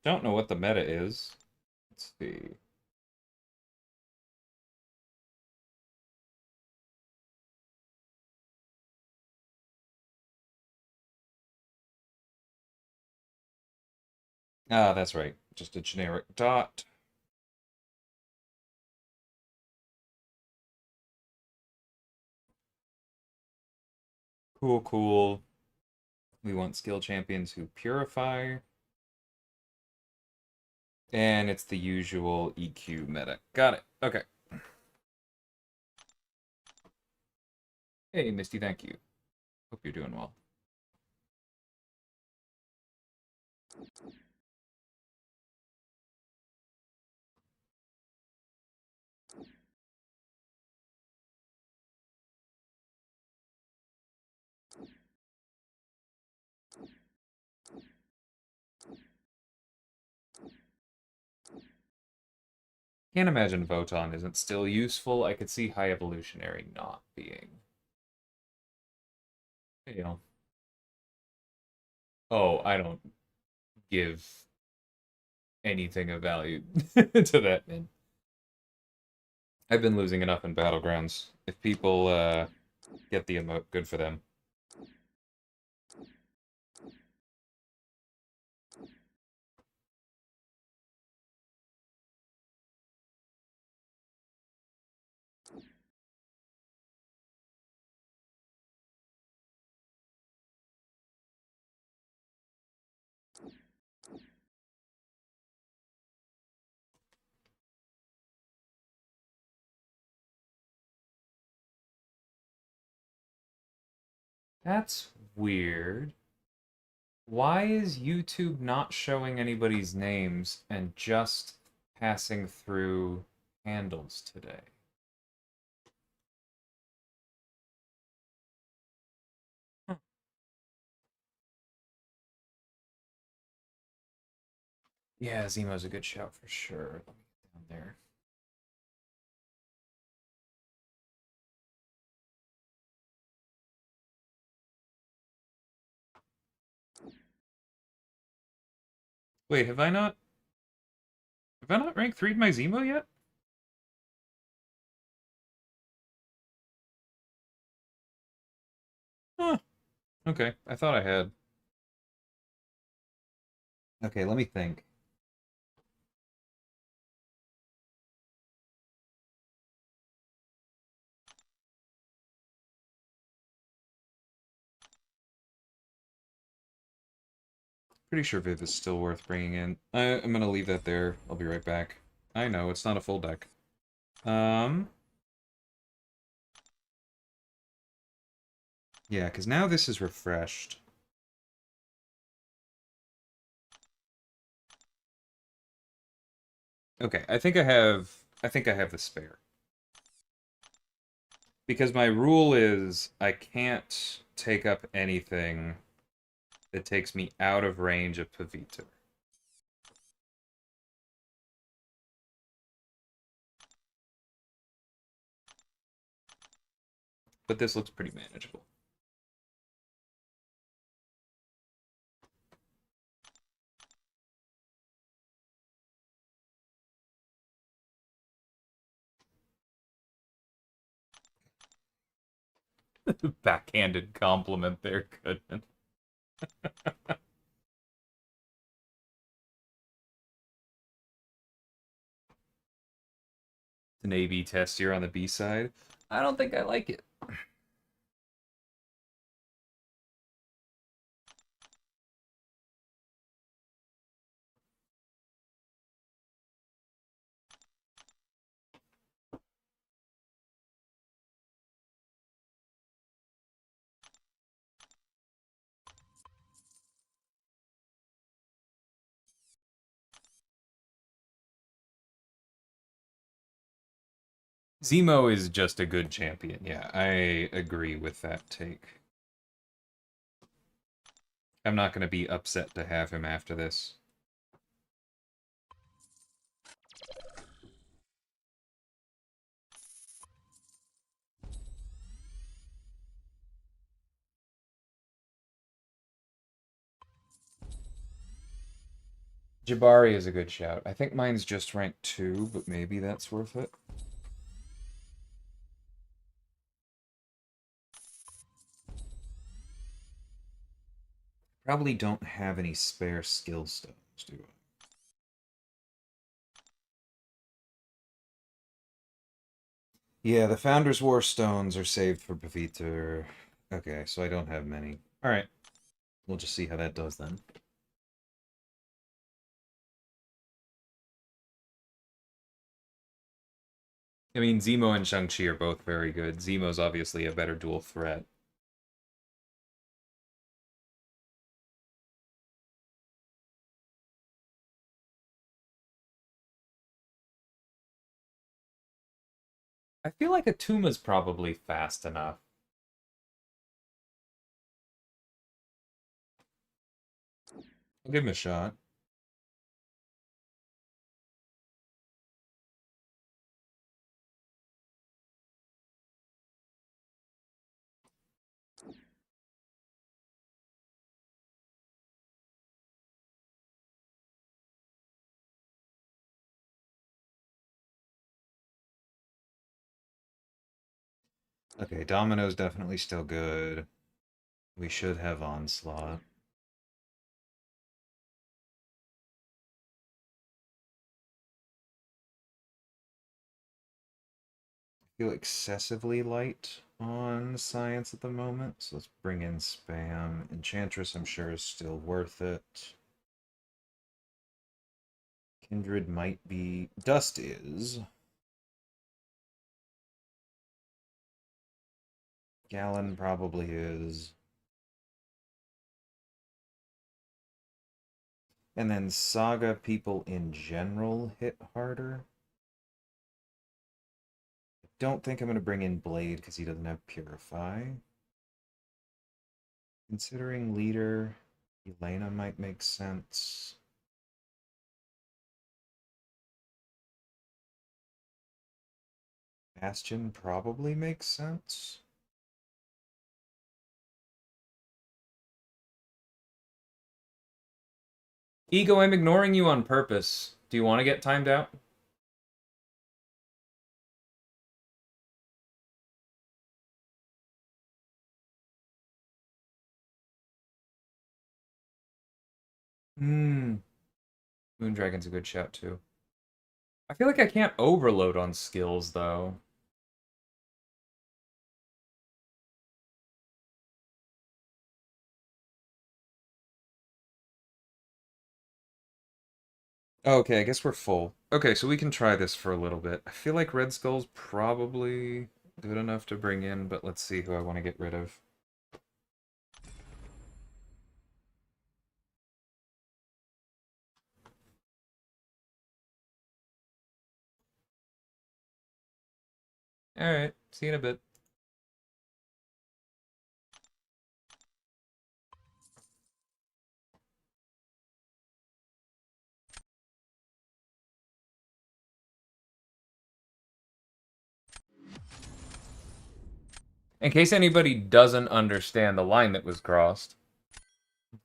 Don't know what the meta is. Let's see. Ah, that's right. Just a generic dot. Cool, cool. We want skill champions who purify. And it's the usual EQ meta. Got it. Okay. Hey, Misty, thank you. Hope you're doing well. Can't imagine Voton isn't still useful. I could see High Evolutionary not being. You know. Oh, I don't give anything of value to that, man. I've been losing enough in Battlegrounds. If people get the emote, good for them. That's weird. Why is YouTube not showing anybody's names and just passing through handles today? Huh. Yeah, Zemo's a good shout for sure. Let me get down there. Wait, have I not ranked 3'd my Zemo yet? Huh. Okay, I thought I had. Okay, let me think. Pretty sure Viv is still worth bringing in. I'm gonna leave that there. I'll be right back. I know, it's not a full deck. Um, yeah, because now this is refreshed. Okay, I think I have the spare. Because my rule is I can't take up anything that takes me out of range of Pavita. But this looks pretty manageable. Backhanded compliment there, Goodman. An A/B test here on the B side. I don't think I like it. Zemo is just a good champion. Yeah, I agree with that take. I'm not going to be upset to have him after this. Jabari is a good shout. I think mine's just rank 2, but maybe that's worth it. Probably don't have any spare skill stones, do I? Yeah, the Founder's War stones are saved for Paviter. Okay, so I don't have many. Alright, we'll just see how that does then. I mean, Zemo and Shang-Chi are both very good. Zemo's obviously a better dual threat. I feel like Atuma's probably fast enough. I'll give him a shot. Okay, Domino's definitely still good. We should have Onslaught. I feel excessively light on science at the moment, so let's bring in spam. Enchantress, I'm sure, is still worth it. Kindred might be. Dust is. Gallon probably is. And then Saga people in general hit harder. I don't think I'm going to bring in Blade because he doesn't have Purify. Considering leader, Elena might make sense. Bastion probably makes sense. Ego, I'm ignoring you on purpose. Do you want to get timed out? Hmm. Moondragon's a good shout too. I feel like I can't overload on skills though. Oh, okay, I guess we're full. Okay, so we can try this for a little bit. I feel like Red Skull's probably good enough to bring in, but let's see who I want to get rid of. Alright, see you in a bit. In case anybody doesn't understand the line that was crossed,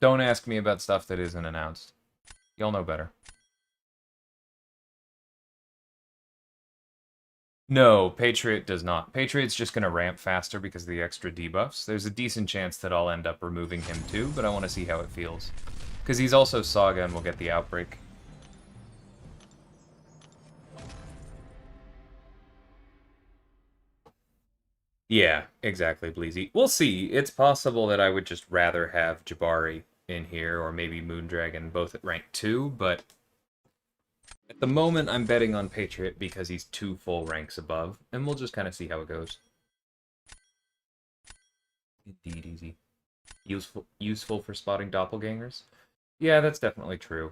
don't ask me about stuff that isn't announced. You'll know better. No, Patriot does not. Patriot's just going to ramp faster because of the extra debuffs. There's a decent chance that I'll end up removing him too, but I want to see how it feels. Because he's also Saga and we'll get the Outbreak. Yeah, exactly, Bleezy. We'll see. It's possible that I would just rather have Jabari in here, or maybe Moondragon, both at rank 2, but at the moment I'm betting on Patriot because he's 2 full ranks above, and we'll just kind of see how it goes. Indeed, easy. Useful for spotting doppelgangers? Yeah, that's definitely true.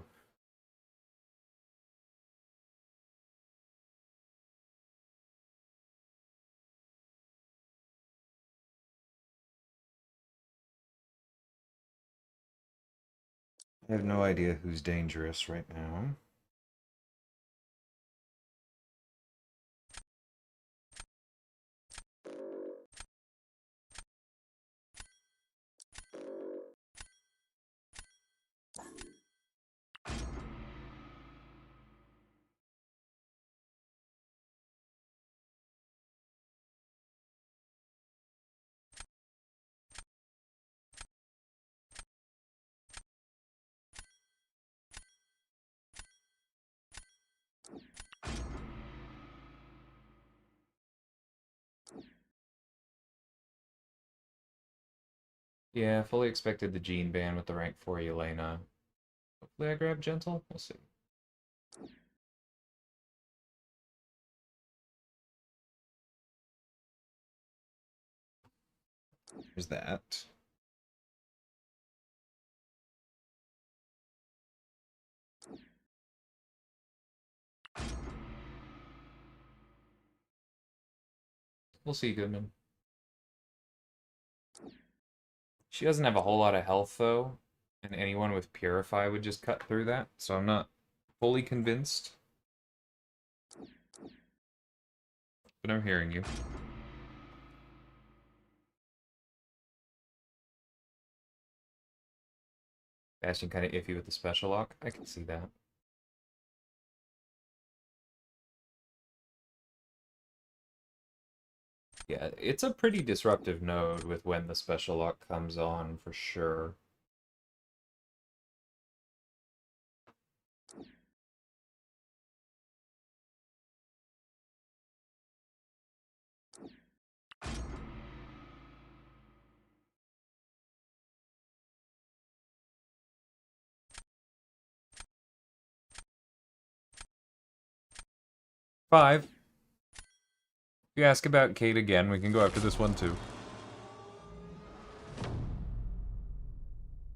I have no idea who's dangerous right now. Yeah, fully expected the Gene ban with the rank 4 Yelena. Hopefully I grab Gentle? We'll see. There's that. We'll see, Goodman. She doesn't have a whole lot of health, though, and anyone with Purify would just cut through that, so I'm not fully convinced. But I'm hearing you. Bastion kind of iffy with the special lock. I can see that. Yeah, it's a pretty disruptive node with when the special lock comes on, for sure. Five. If you ask about Kate again, we can go after this one too.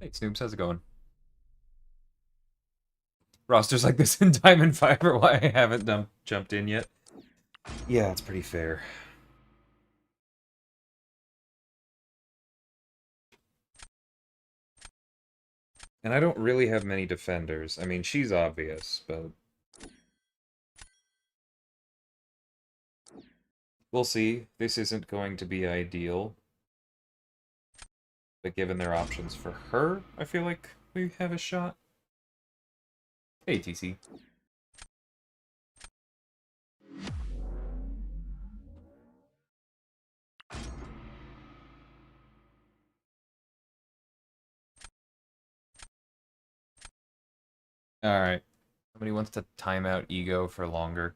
Hey, Snoops, how's it going? Rosters like this in Diamond Fiber, why I haven't jumped in yet. Yeah, it's pretty fair. And I don't really have many defenders. I mean, she's obvious, but... we'll see. This isn't going to be ideal. But given their options for her, I feel like we have a shot. Hey, TC. Alright. Somebody wants to time out Ego for longer.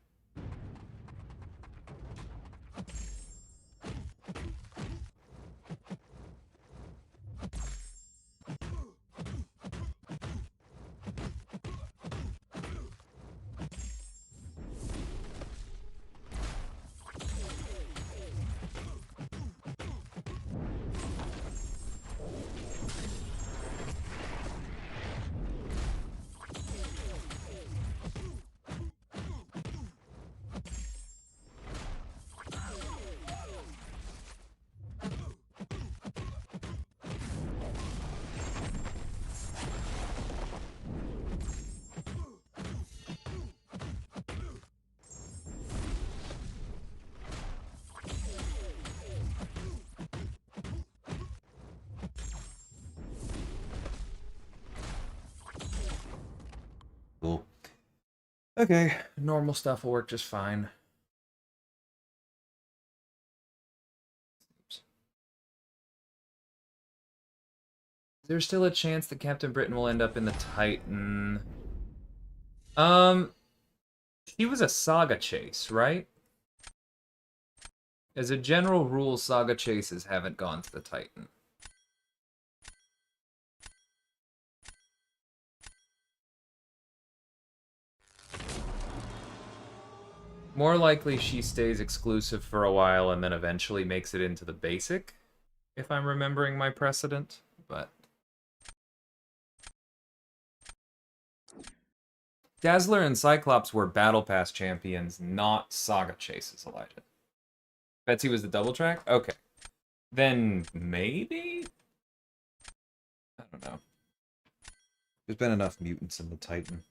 Cool. Okay, normal stuff will work just fine. Is there still a chance that Captain Britain will end up in the Titan? He was a Saga Chase, right? As a general rule, Saga Chases haven't gone to the Titan. More likely she stays exclusive for a while and then eventually makes it into the basic, if I'm remembering my precedent, but... Dazzler and Cyclops were Battle Pass champions, not Saga Chases, Elijah. Betsy was the double track? Okay. Then maybe? I don't know. There's been enough mutants in the Titan.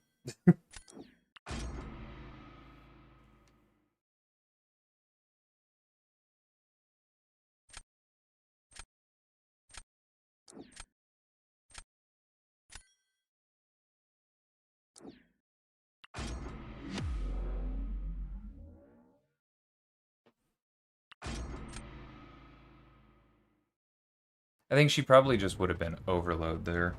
I think she probably just would have been overload there.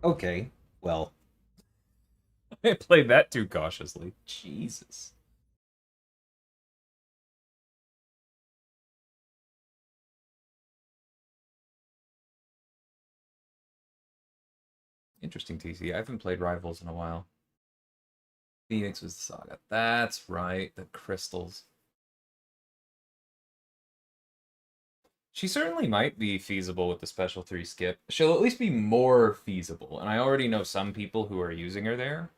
Okay, well, I played that too cautiously. Jesus. Interesting, TC. I haven't played Rivals in a while. Phoenix was the saga. That's right, the crystals. She certainly might be feasible with the special 3 skip. She'll at least be more feasible, and I already know some people who are using her there.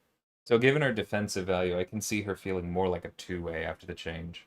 So given her defensive value, I can see her feeling more like a two-way after the change.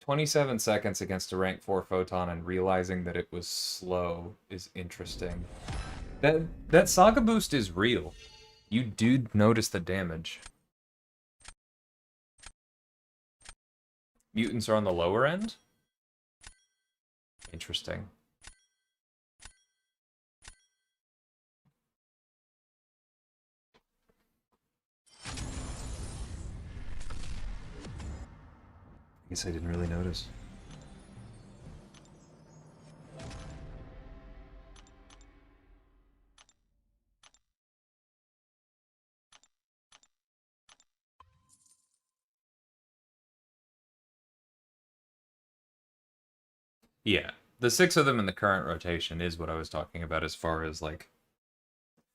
"27 seconds against a rank 4 photon and realizing that it was slow is interesting." That saga boost is real. You do notice the damage. Mutants are on the lower end? Interesting. I guess I didn't really notice. Yeah. The 6 of them in the current rotation is what I was talking about as far as, like,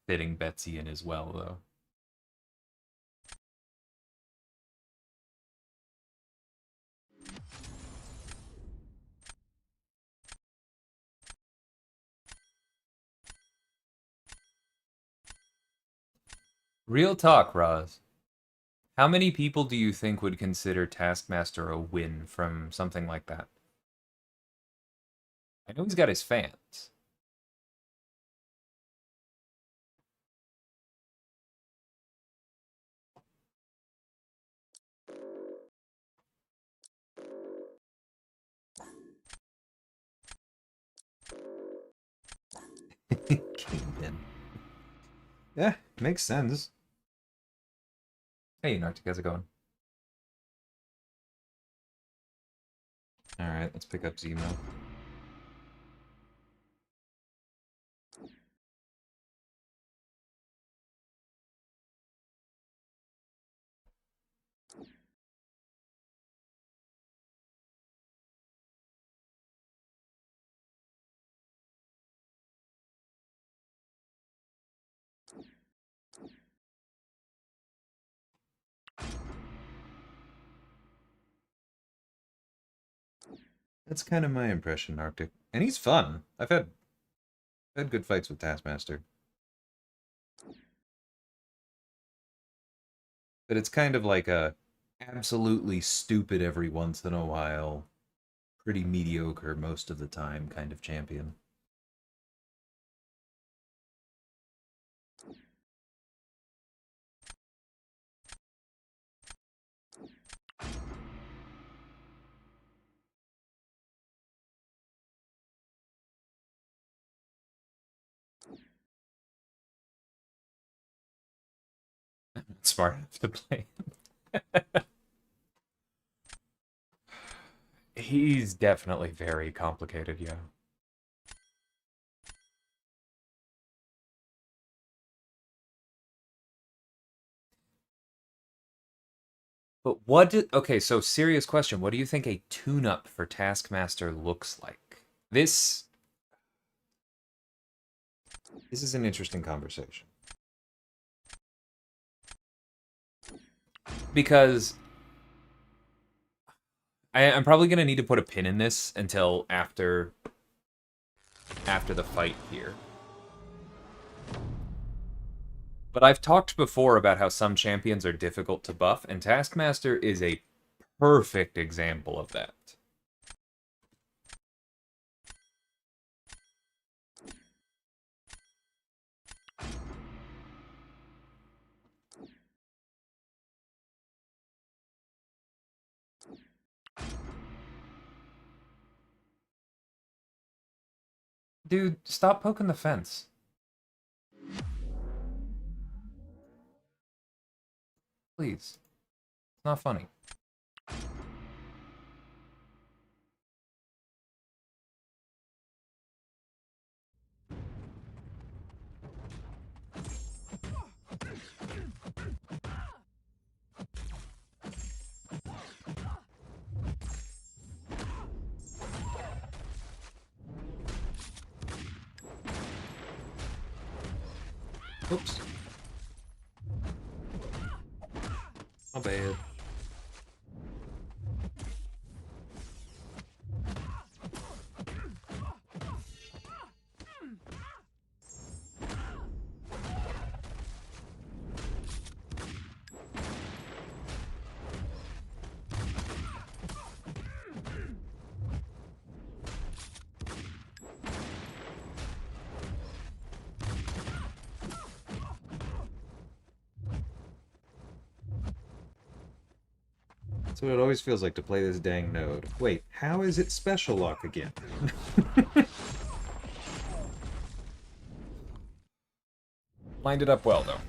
fitting Betsy in as well, though. Real talk, Roz. How many people do you think would consider Taskmaster a win from something like that? I know he's got his fans. Kingpin. Yeah, makes sense. Hey, Nartic, how's it going? Alright, let's pick up Zemo. That's kind of my impression, Arctic. And he's fun. I've had good fights with Taskmaster. But it's kind of like a absolutely stupid every once in a while, pretty mediocre most of the time kind of champion. Smart enough to play. He's definitely very complicated, yeah. But okay, so serious question. What do you think a tune-up for Taskmaster looks like? This is an interesting conversation. Because I'm probably gonna need to put a pin in this until after the fight here. But I've talked before about how some champions are difficult to buff, and Taskmaster is a perfect example of that. Dude, stop poking the fence. Please. It's not funny. Oops. My bad. That's what it always feels like to play this dang node. Wait, how is it special lock again? Lined it up well, though.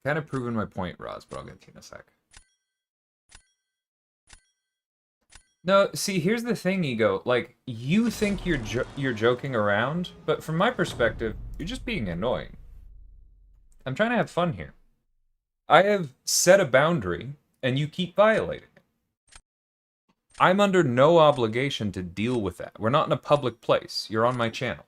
Kind of proving my point, Roz, but I'll get to you in a sec. No, see, here's the thing, Ego. Like, you think you're joking around, but from my perspective, you're just being annoying. I'm trying to have fun here. I have set a boundary, and you keep violating it. I'm under no obligation to deal with that. We're not in a public place. You're on my channel.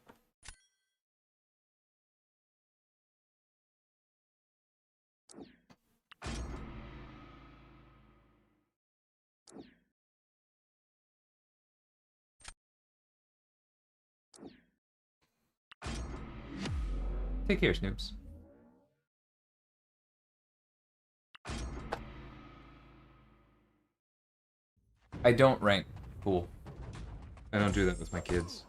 Take care, Snoops. I don't rank pool. I don't do that with my kids.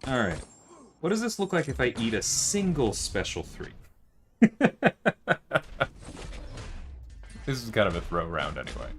Alright. What does this look like if I eat a single special 3? This is kind of a throw round anyway.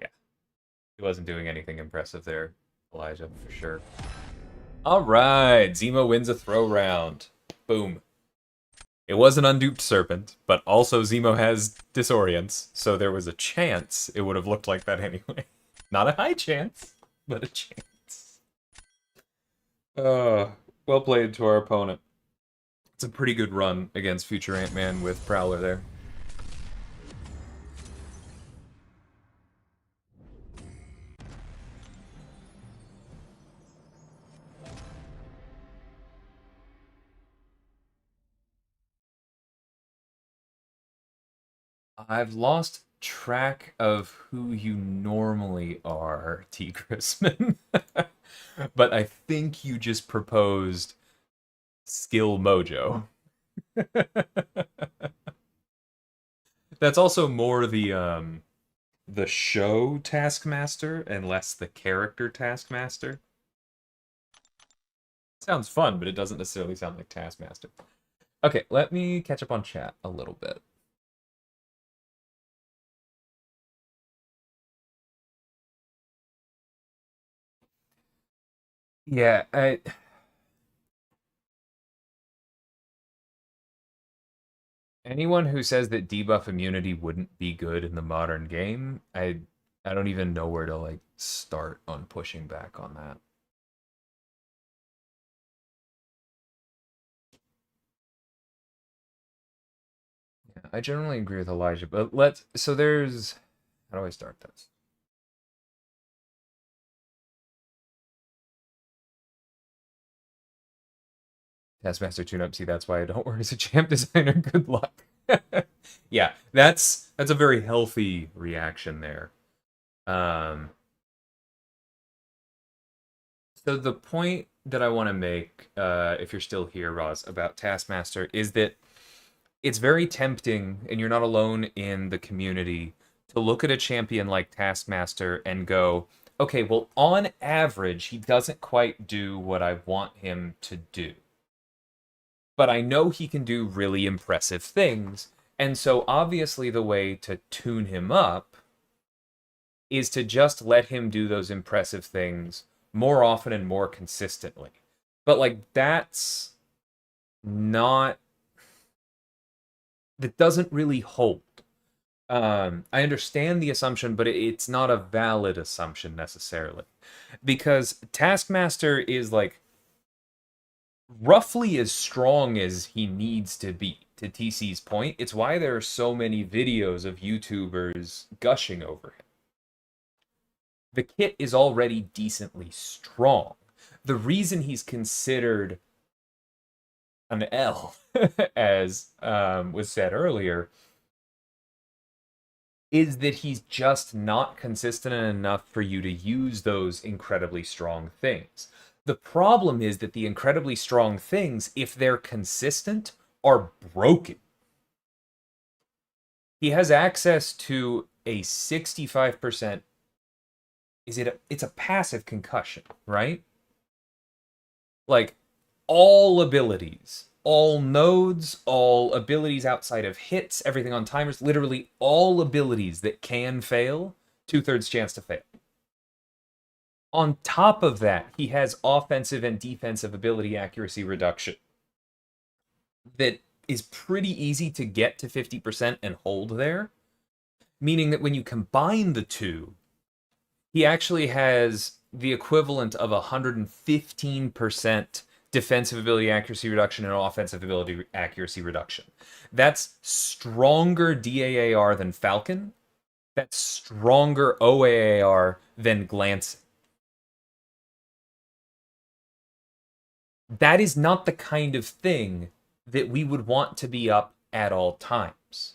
Yeah. He wasn't doing anything impressive there, Elijah, for sure. Alright, Zemo wins a throw round. Boom. It was an unduped serpent, but also Zemo has disorients, so there was a chance it would have looked like that anyway. Not a high chance, but a chance. Well played to our opponent. It's a pretty good run against future Ant-Man with Prowler there. I've lost track of who you normally are, T. Chrisman. But I think you just proposed skill mojo. That's also more the show taskmaster and less the character taskmaster. Sounds fun, but it doesn't necessarily sound like taskmaster. Okay, let me catch up on chat a little bit. Yeah, anyone who says that debuff immunity wouldn't be good in the modern game, I don't even know where to like start on pushing back on that. Yeah, I generally agree with Elijah, but there's how do I start this? Taskmaster tune-up, see that's why I don't work as a champ designer. Good luck. Yeah, that's a very healthy reaction there. Um So the point that I want to make, if you're still here, Roz, about Taskmaster is that it's very tempting, and you're not alone in the community, to look at a champion like Taskmaster and go, okay, well, on average, he doesn't quite do what I want him to do. But I know he can do really impressive things. And so obviously the way to tune him up is to just let him do those impressive things more often and more consistently. But like that's not that doesn't really hold. I understand the assumption, but it's not a valid assumption necessarily. Because Taskmaster is like roughly as strong as he needs to be, to TC's point. It's why there are so many videos of YouTubers gushing over him. The kit is already decently strong. The reason he's considered an L, as was said earlier, is that he's just not consistent enough for you to use those incredibly strong things. The problem is that the incredibly strong things, if they're consistent, are broken. He has access to a 65%. It's a passive concussion, right? Like all abilities, all nodes, all abilities outside of hits, everything on timers, literally all abilities that can fail, 2/3 chance to fail. On top of that, he has offensive and defensive ability accuracy reduction that is pretty easy to get to 50% and hold there, meaning that when you combine the two, he actually has the equivalent of 115% defensive ability accuracy reduction and offensive ability accuracy reduction. That's stronger DAAR than Falcon. That's stronger OAAR than Glancing. That is not the kind of thing that we would want to be up at all times.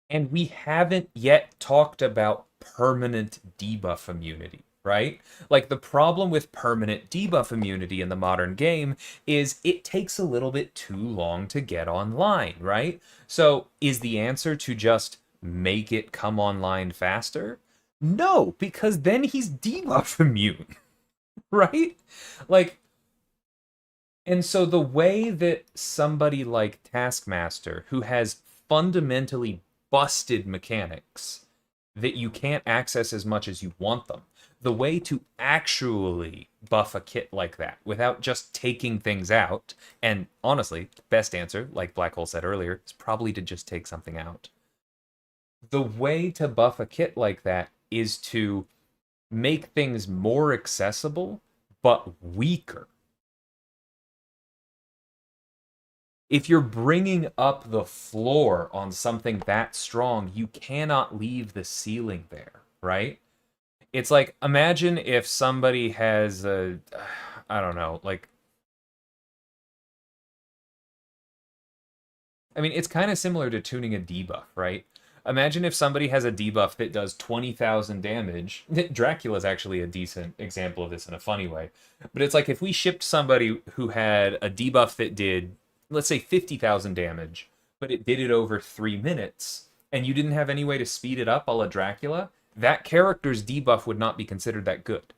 And we haven't yet talked about permanent debuff immunity, right? Like the problem with permanent debuff immunity in the modern game is it takes a little bit too long to get online, right? So is the answer to just make it come online faster? No, because then he's debuff immune, right? Like, and so the way that somebody like Taskmaster, who has fundamentally busted mechanics that you can't access as much as you want them, the way to actually buff a kit like that without just taking things out, and honestly, best answer, like Black Hole said earlier, is probably to just take something out. The way to buff a kit like that is to make things more accessible, but weaker. If you're bringing up the floor on something that strong, you cannot leave the ceiling there, right? It's like, imagine if somebody has a, I don't know, like, I mean, it's kind of similar to tuning a debuff, right? Imagine if somebody has a debuff that does 20,000 damage. Dracula's actually a decent example of this in a funny way. But it's like if we shipped somebody who had a debuff that did, let's say, 50,000 damage, but it did it over 3 minutes, and you didn't have any way to speed it up a la Dracula, that character's debuff would not be considered that good.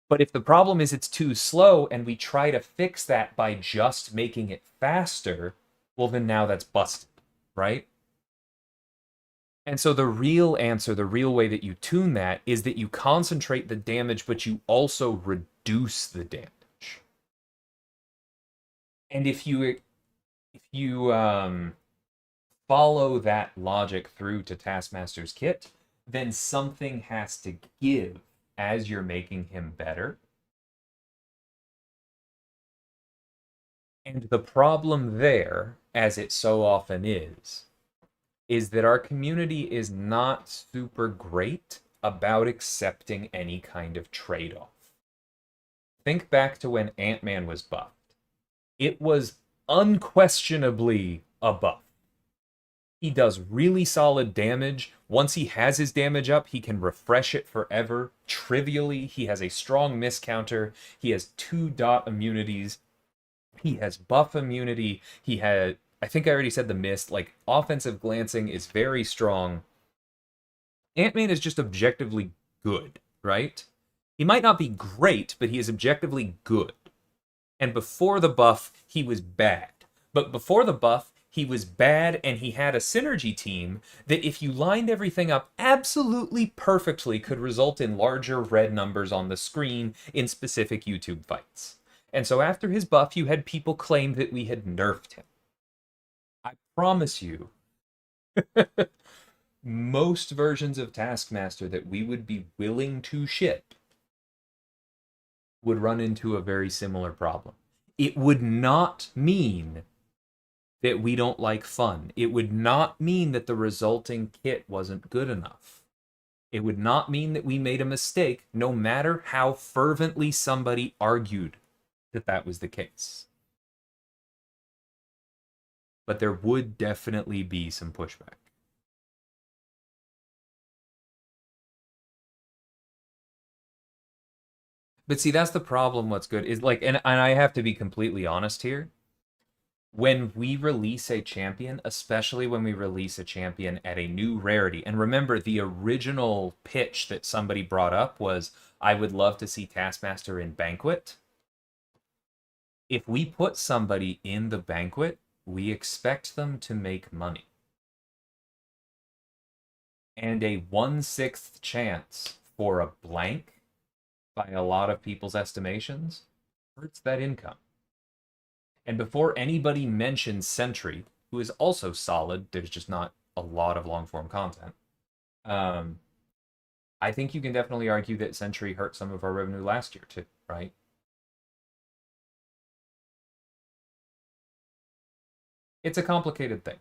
But if the problem is it's too slow and we try to fix that by just making it faster, well, then now that's busted, right? And so the real answer, the real way that you tune that is that you concentrate the damage, but you also reduce the damage. And if you follow that logic through to Taskmaster's kit, then something has to give as you're making him better. And the problem there, as it so often is that our community is not super great about accepting any kind of trade-off. Think back to when Ant-Man was buffed. It was unquestionably a buff. He does really solid damage. Once he has his damage up, he can refresh it forever. Trivially, he has a strong miss counter. He has 2-dot immunities. He has buff immunity. He had, I think I already said the mist. Like, offensive glancing is very strong. Ant-Man is just objectively good, right? He might not be great, but he is objectively good. And before the buff, he was bad. But before the buff, he was bad, and he had a synergy team that, if you lined everything up absolutely perfectly, could result in larger red numbers on the screen in specific YouTube fights. And so after his buff, you had people claim that we had nerfed him. I promise you, most versions of Taskmaster that we would be willing to ship would run into a very similar problem. It would not mean that we don't like fun. It would not mean that the resulting kit wasn't good enough. It would not mean that we made a mistake, no matter how fervently somebody argued that that was the case. But there would definitely be some pushback. But see, that's the problem. What's good is like, and I have to be completely honest here. When we release a champion, especially when we release a champion at a new rarity, and remember the original pitch that somebody brought up was, I would love to see Taskmaster in Banquet. If we put somebody in the Banquet, we expect them to make money. And a 1/6 chance for a blank, by a lot of people's estimations, hurts that income. And before anybody mentions Sentry, who is also solid, there's just not a lot of long form content. I think you can definitely argue that Sentry hurt some of our revenue last year too, right? It's a complicated thing.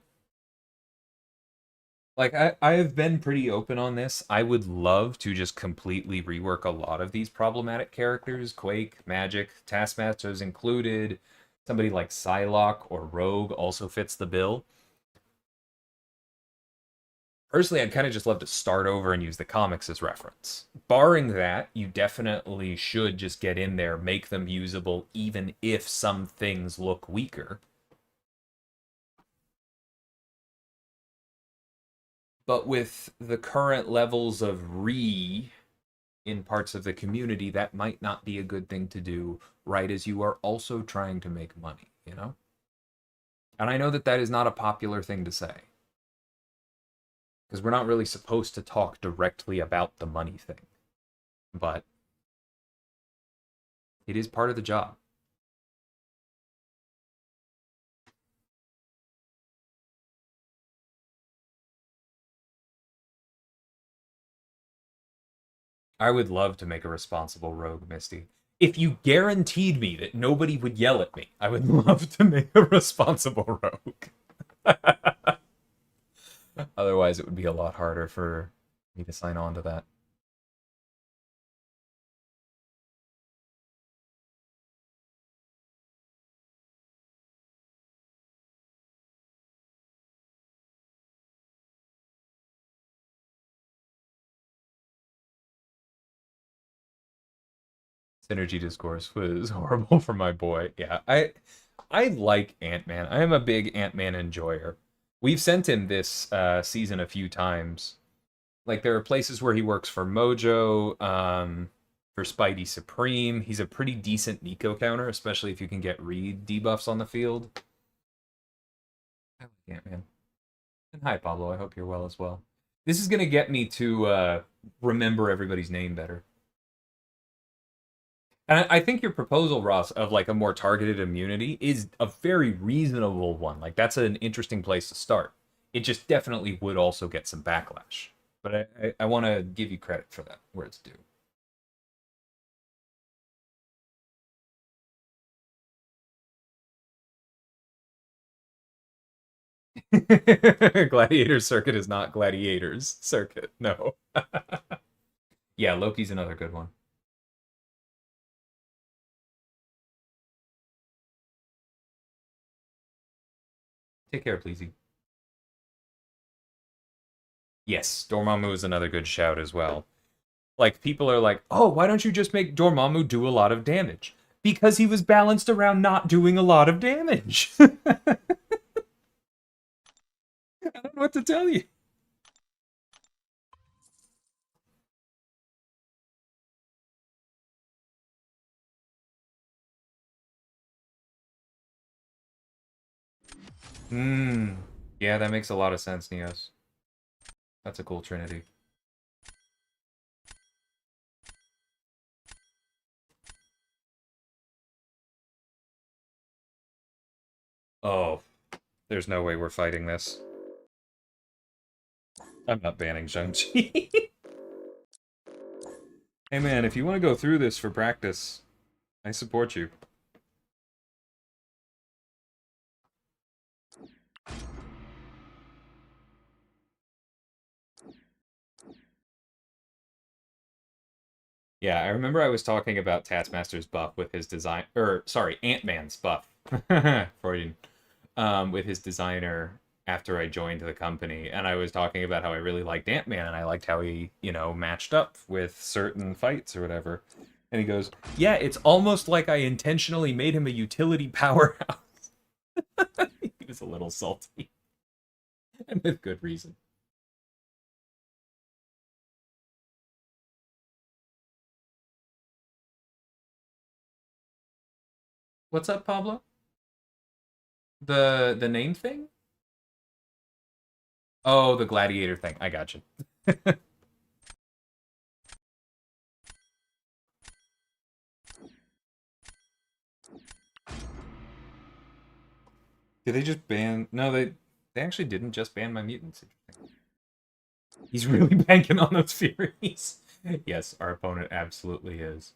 Like, I have been pretty open on this. I would love to just completely rework a lot of these problematic characters. Quake, Magic, Taskmasters included. Somebody like Psylocke or Rogue also fits the bill. Personally, I'd kind of just love to start over and use the comics as reference. Barring that, you definitely should just get in there, make them usable, even if some things look weaker. But with the current levels of in parts of the community, that might not be a good thing to do, right as you are also trying to make money, you know? And I know that that is not a popular thing to say, because we're not really supposed to talk directly about the money thing, but it is part of the job. I would love to make a responsible rogue, Misty. If you guaranteed me that nobody would yell at me, I would love to make a responsible rogue. Otherwise, it would be a lot harder for me to sign on to that. Synergy discourse was horrible for my boy. Yeah, I like Ant-Man. I am a big Ant-Man enjoyer. We've sent him this season a few times. Like, there are places where he works for Mojo, for Spidey Supreme. He's a pretty decent Nico counter, especially if you can get Reed debuffs on the field. I like Ant-Man. And hi, Pablo. I hope you're well as well. This is going to get me to remember everybody's name better. And I think your proposal, Ross, of like a more targeted immunity is a very reasonable one. Like, that's an interesting place to start. It just definitely would also get some backlash. But I want to give you credit for that, where it's due. Gladiator Circuit is not Gladiators Circuit, no. Yeah, Loki's another good one. Take care, pleasey. Yes, Dormammu is another good shout as well. Like, people are like, oh, why don't you just make Dormammu do a lot of damage? Because he was balanced around not doing a lot of damage. I don't know what to tell you. Hmm. Yeah, that makes a lot of sense, Neos. That's a cool trinity. Oh, there's no way we're fighting this. I'm not banning Shang-Chi. Hey man, if you want to go through this for practice, I support you. Yeah, I remember I was talking about Taskmaster's buff with his design, or sorry, Ant-Man's buff, Freudian, with his designer after I joined the company, and I was talking about how I really liked Ant-Man and I liked how he, matched up with certain fights or whatever. And he goes, "Yeah, it's almost like I intentionally made him a utility powerhouse." He was a little salty, and with good reason. What's up, Pablo? The name thing? Oh, the gladiator thing. I got you. Did they just ban? No, they actually didn't just ban my mutants. He's really banking on those Furies. Yes, our opponent absolutely is.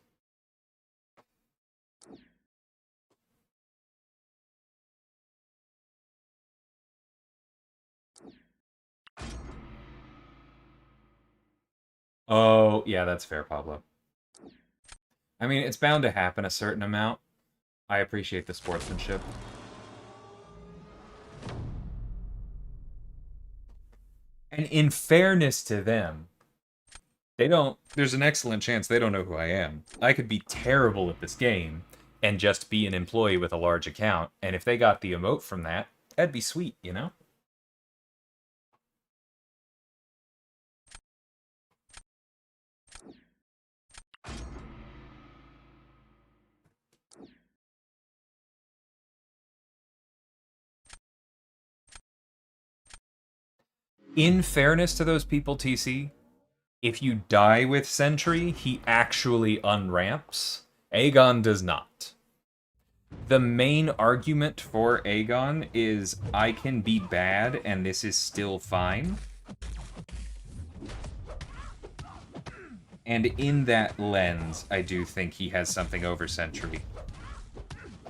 Oh, yeah, that's fair, Pablo. I mean, it's bound to happen a certain amount. I appreciate the sportsmanship. And in fairness to them, there's an excellent chance they don't know who I am. I could be terrible at this game and just be an employee with a large account, and if they got the emote from that, that'd be sweet, you know? In fairness to those people, TC, if you die with Sentry, he actually unramps. Aegon does not. The main argument for Aegon is I can be bad and this is still fine. And in that lens, I do think he has something over Sentry.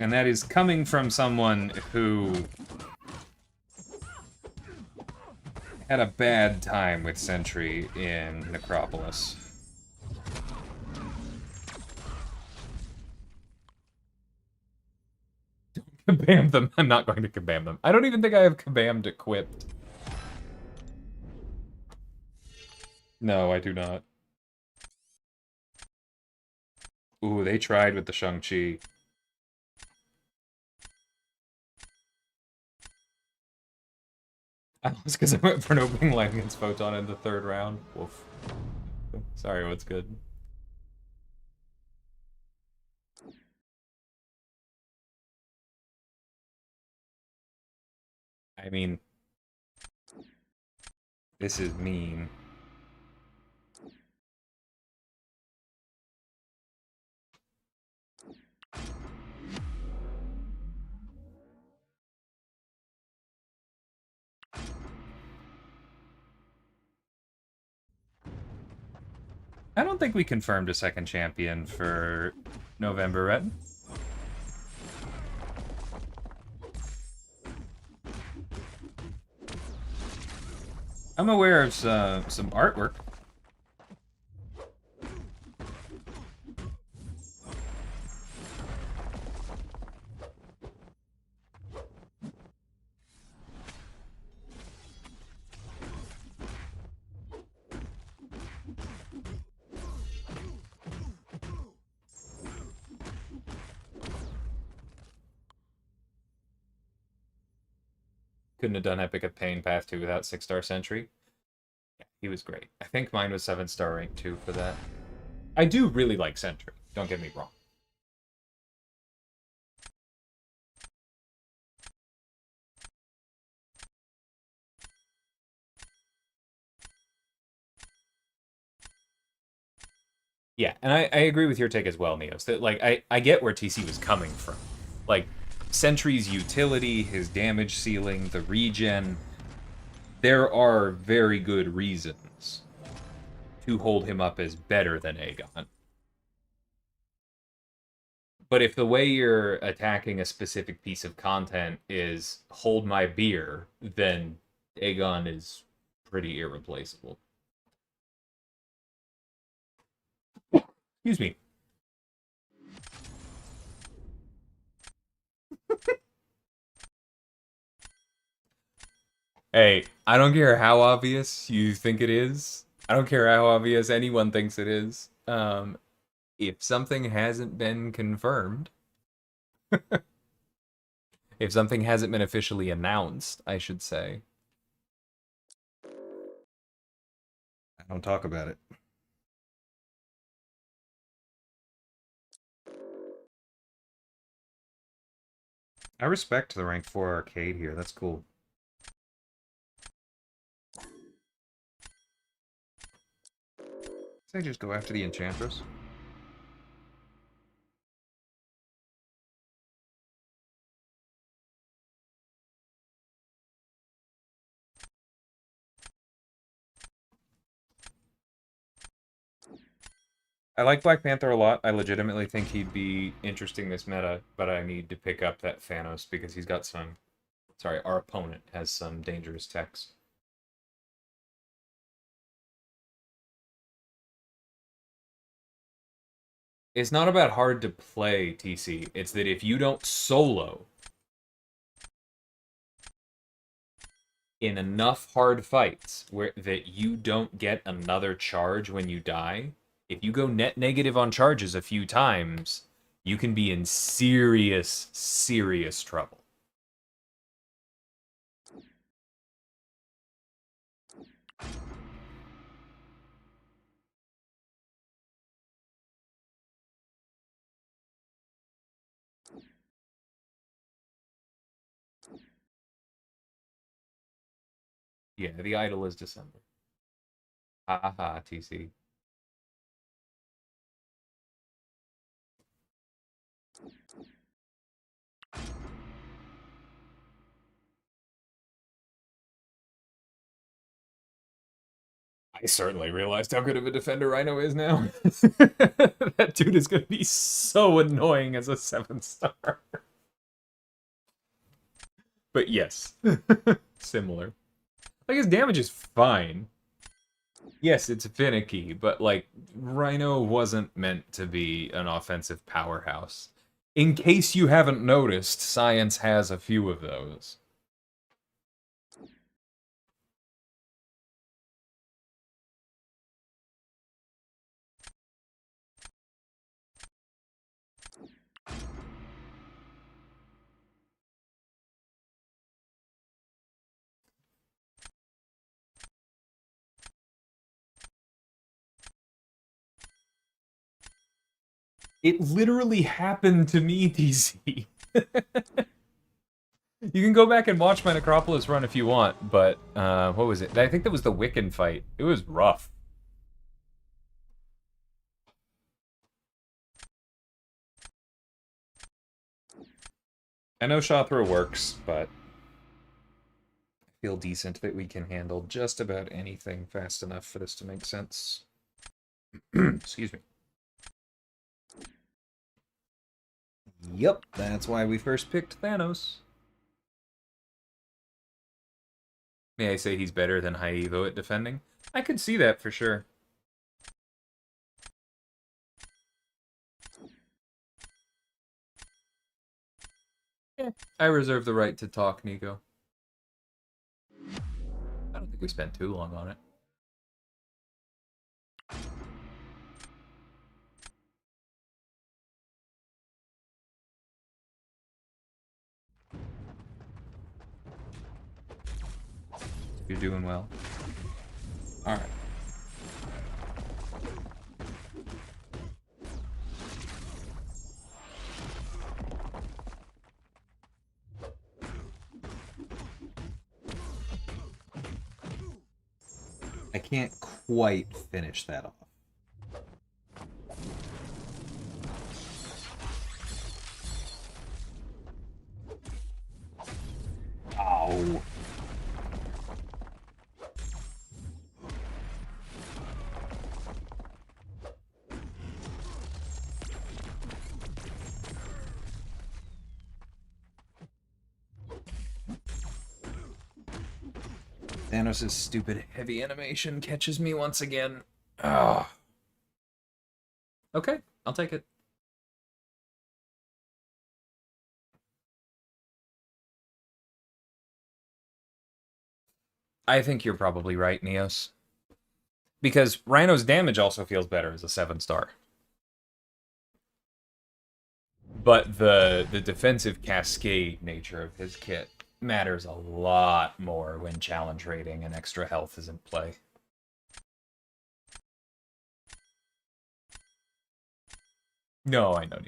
And that is coming from someone who had a bad time with Sentry in Necropolis. Don't kabam them. I'm not going to kabam them. I don't even think I have kabammed equipped. No, I do not. Ooh, they tried with the Shang-Chi. I lost because I went for an opening line against Photon in the third round. Woof. Sorry, what's good? I mean, this is mean. I don't think we confirmed a second champion for November, right? I'm aware of some artwork. Couldn't have done Epic of Pain Path 2 without 6-star Sentry. Yeah, he was great. I think mine was 7-star rank 2 for that. I do really like Sentry, don't get me wrong. Yeah, and I agree with your take as well, Neos. That like I get where TC was coming from. Like Sentry's utility, his damage ceiling, the regen, there are very good reasons to hold him up as better than Aegon. But if the way you're attacking a specific piece of content is hold my beer, then Aegon is pretty irreplaceable. Excuse me. Hey, I don't care how obvious you think it is. I don't care how obvious anyone thinks it is. If something hasn't been confirmed, if something hasn't been officially announced, I should say, I don't talk about it. I respect the rank 4 arcade here. That's cool. Say just go after the Enchantress. I like Black Panther a lot. I legitimately think he'd be interesting this meta, but I need to pick up that Thanos because he's got some... Sorry, our opponent has some dangerous techs. It's not about hard to play, TC. It's that if you don't solo in enough hard fights where that you don't get another charge when you die, if you go net negative on charges a few times, you can be in serious, serious trouble. Yeah, the idol is December. Ha ha, TC. I certainly realized how good of a defender Rhino is now. That dude is going to be so annoying as a 7-star. But yes, similar. Like, his damage is fine. Yes, it's finicky, but, like, Rhino wasn't meant to be an offensive powerhouse. In case you haven't noticed, Science has a few of those. It literally happened to me, DC. You can go back and watch my Necropolis run if you want, but what was it? I think that was the Wiccan fight. It was rough. I know Shothra works, but I feel decent that we can handle just about anything fast enough for this to make sense. Excuse me. Yep, that's why we first picked Thanos. May I say he's better than High Evo at defending? I could see that for sure. Yeah, I reserve the right to talk, Nico. I don't think we spent too long on it. You're doing well. Alright. I can't quite finish that off. Ow. Thanos' stupid heavy animation catches me once again. Ah. Okay, I'll take it. I think you're probably right, Neos. Because Rhino's damage also feels better as a 7-star. But the defensive cascade nature of his kit matters a lot more when challenge rating and extra health is in play. No, I know.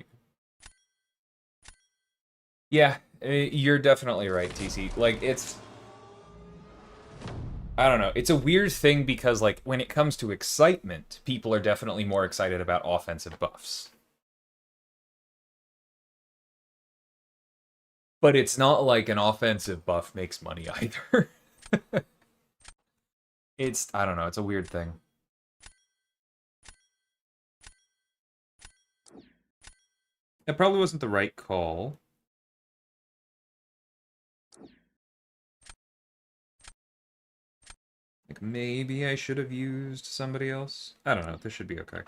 Yeah, you're definitely right, TC. Like, it's... I don't know. It's a weird thing because, like, when it comes to excitement, people are definitely more excited about offensive buffs. But it's not like an offensive buff makes money either. I don't know, it's a weird thing. It probably wasn't the right call. Like, maybe I should have used somebody else? I don't know, this should be okay.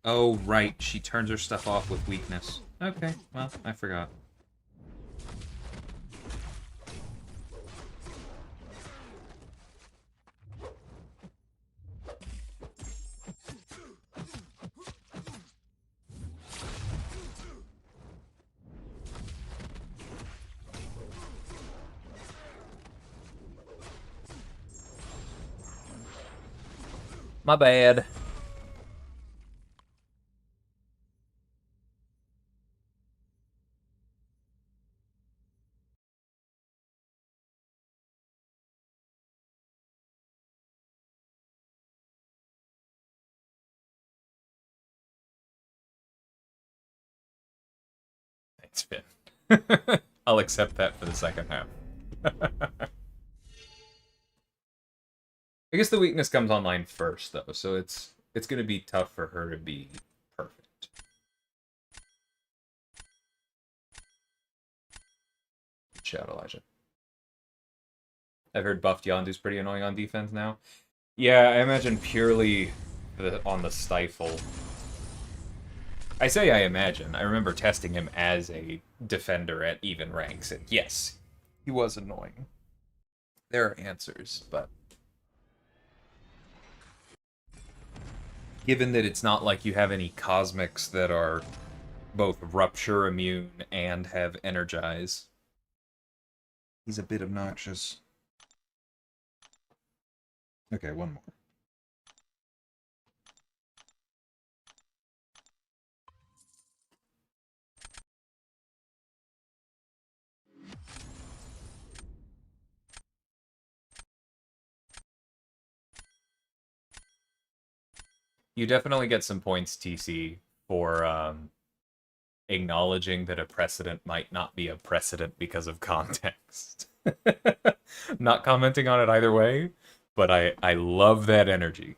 Oh, right, she turns her stuff off with weakness. Okay, well, I forgot. My bad. Thanks, Finn. I'll accept that for the second half. I guess the weakness comes online first, though, so it's going to be tough for her to be perfect. Good shout, Elijah. I've heard buffed Yondu's pretty annoying on defense now. Yeah, I imagine purely on the stifle. I say I imagine. I remember testing him as a defender at even ranks, and yes, he was annoying. There are answers, but given that it's not like you have any cosmics that are both rupture immune and have energize, he's a bit obnoxious. Okay, one more. You definitely get some points, TC, for acknowledging that a precedent might not be a precedent because of context. Not commenting on it either way, but I love that energy.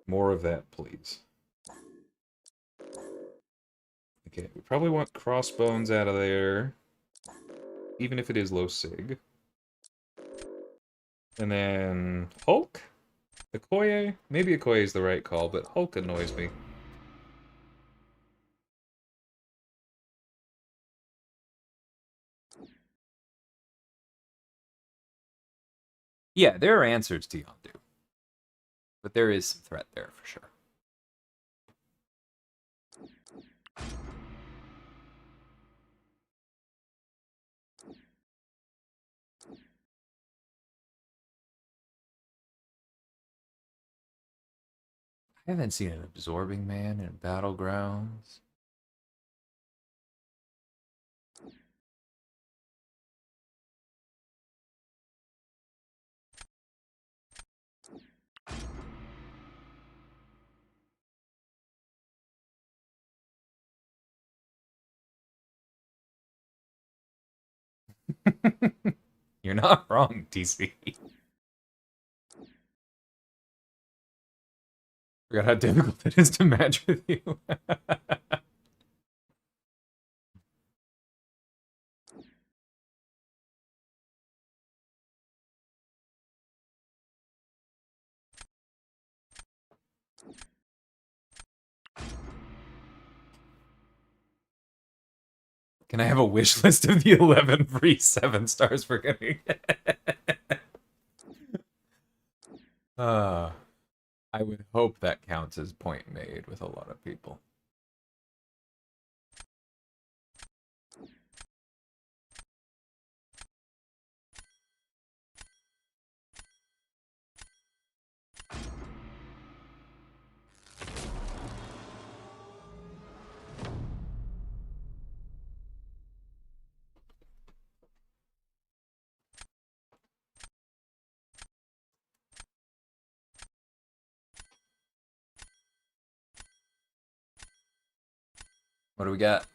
More of that, please. Okay, we probably want crossbones out of there, even if it is low sig. And then Hulk? Okoye? Maybe Okoye is the right call, but Hulk annoys me. Yeah, there are answers to Yondu. But there is some threat there for sure. I haven't seen an absorbing man in Battlegrounds. You're not wrong, TC. Forgot how difficult it is to match with you. Can I have a wish list of the 11 free 7 stars for getting? I would hope that counts as point made with a lot of people. What do we got?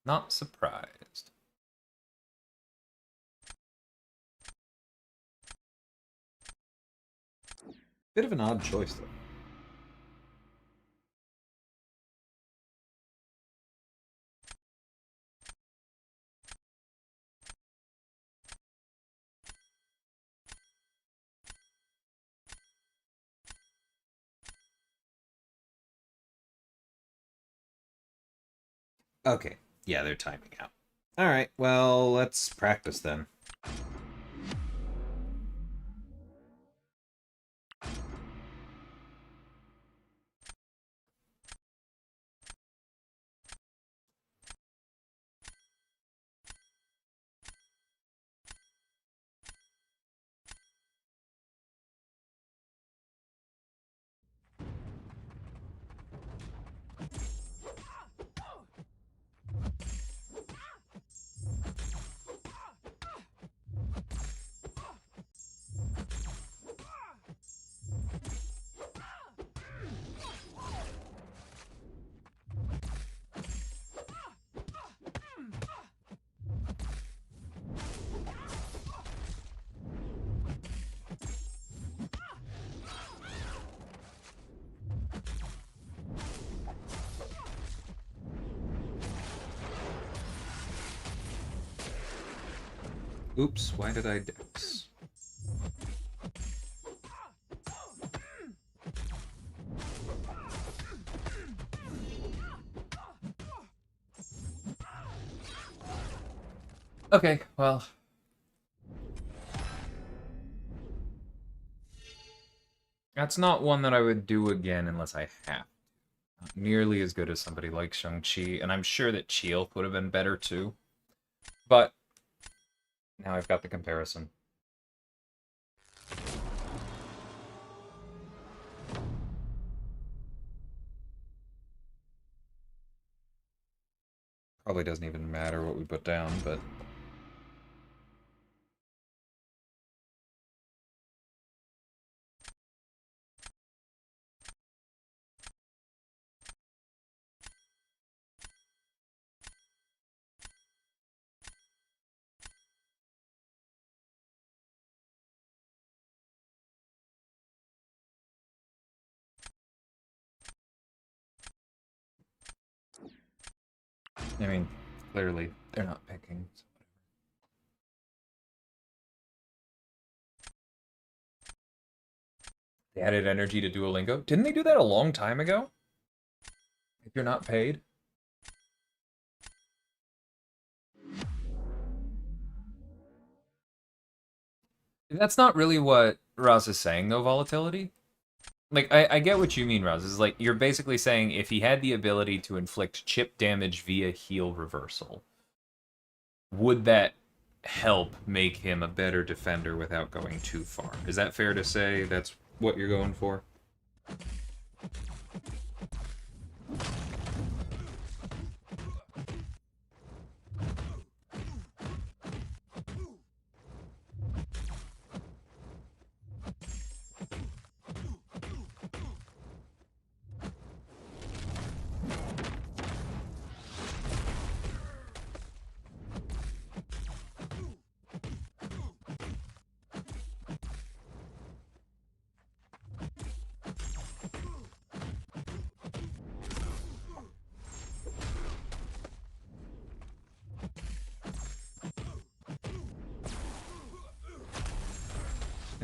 Not surprised. Bit of an odd choice, though. Okay. Yeah, they're timing out. Alright, well, let's practice then. Oops, why did I dex? Okay, well. That's not one that I would do again unless I have. Not nearly as good as somebody like Shang-Chi, and I'm sure that Chilk would have been better too. But now I've got the comparison. Probably doesn't even matter what we put down, but... I mean, clearly, they're not picking. So. They added energy to Duolingo. Didn't they do that a long time ago? If you're not paid? That's not really what Raz is saying, though, volatility. Like, I get what you mean, Raz. Is like, you're basically saying if he had the ability to inflict chip damage via heal reversal, would that help make him a better defender without going too far? Is that fair to say that's what you're going for?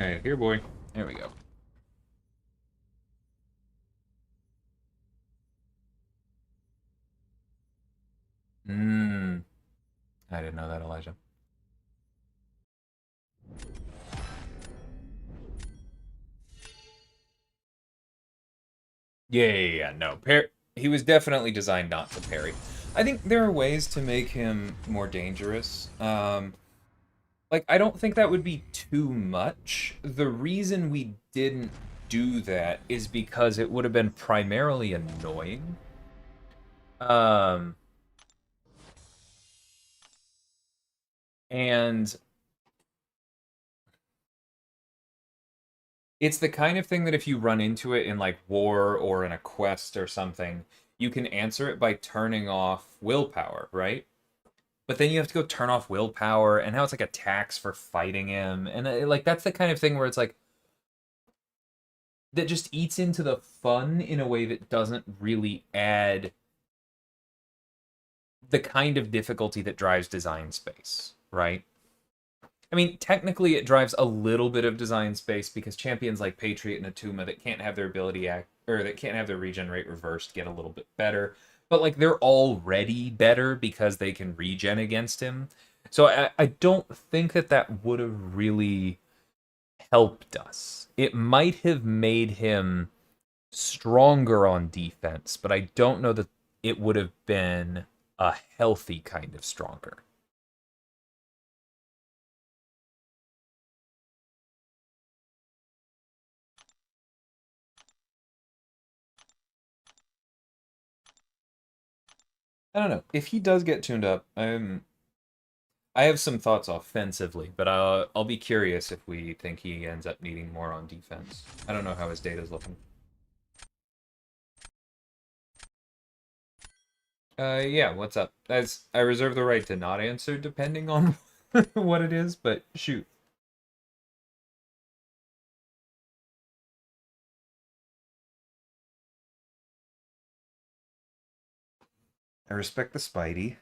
Alright, here, boy. There we go. Mmm. I didn't know that, Elijah. Yeah. No. He was definitely designed not to parry. I think there are ways to make him more dangerous. Like, I don't think that would be too much. The reason we didn't do that is because it would have been primarily annoying. Um, and it's the kind of thing that if you run into it in like war or in a quest or something, you can answer it by turning off willpower, right? But then you have to go turn off willpower, and now it's like a tax for fighting him, and like that's the kind of thing where it's like that just eats into the fun in a way that doesn't really add the kind of difficulty that drives design space, right? I mean, technically, it drives a little bit of design space because champions like Patriot and Atuma that can't have their ability act or that can't have their regen rate reversed get a little bit better. But like they're already better because they can regen against him. So I don't think that that would have really helped us. It might have made him stronger on defense, but I don't know that it would have been a healthy kind of stronger. I don't know. If he does get tuned up, I have some thoughts offensively, but I'll be curious if we think he ends up needing more on defense. I don't know how his data's looking. Yeah, what's up? As I reserve the right to not answer depending on what it is, but shoot. I respect the Spidey.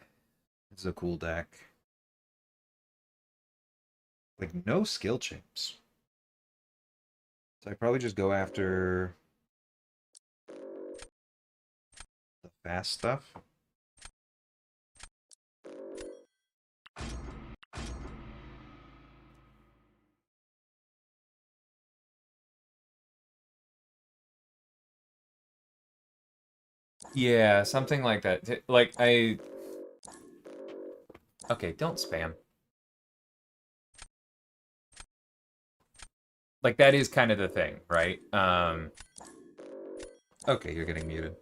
It's a cool deck. Like, no skill champs. So I probably just go after the fast stuff. Yeah, something like that. Like, I... Okay, don't spam. Like, that is kind of the thing, right? Okay, you're getting muted.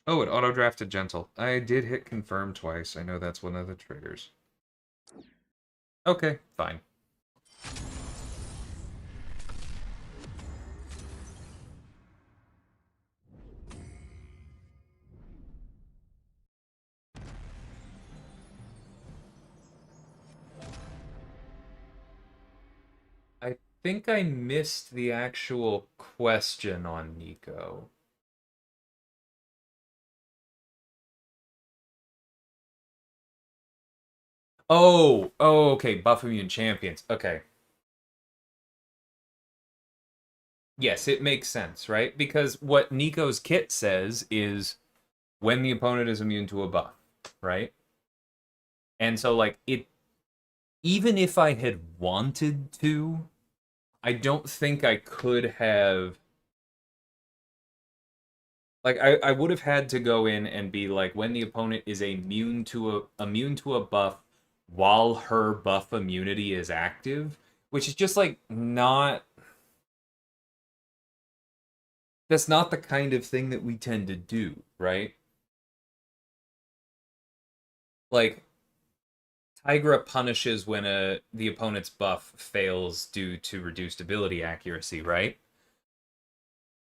Oh, it auto-drafted gentle. I did hit confirm twice. I know that's one of the triggers. Okay, fine. I think I missed the actual question on Nico. Oh, okay. Buff immune champions. Okay. Yes, it makes sense, right? Because what Nico's kit says is when the opponent is immune to a buff, right? And so, like, it, even if I had wanted to, I don't think I could have, like, I would have had to go in and be like, when the opponent is immune to a buff while her buff immunity is active, which is just like not, that's not the kind of thing that we tend to do, right? Like, Tigra punishes when the opponent's buff fails due to reduced ability accuracy, right?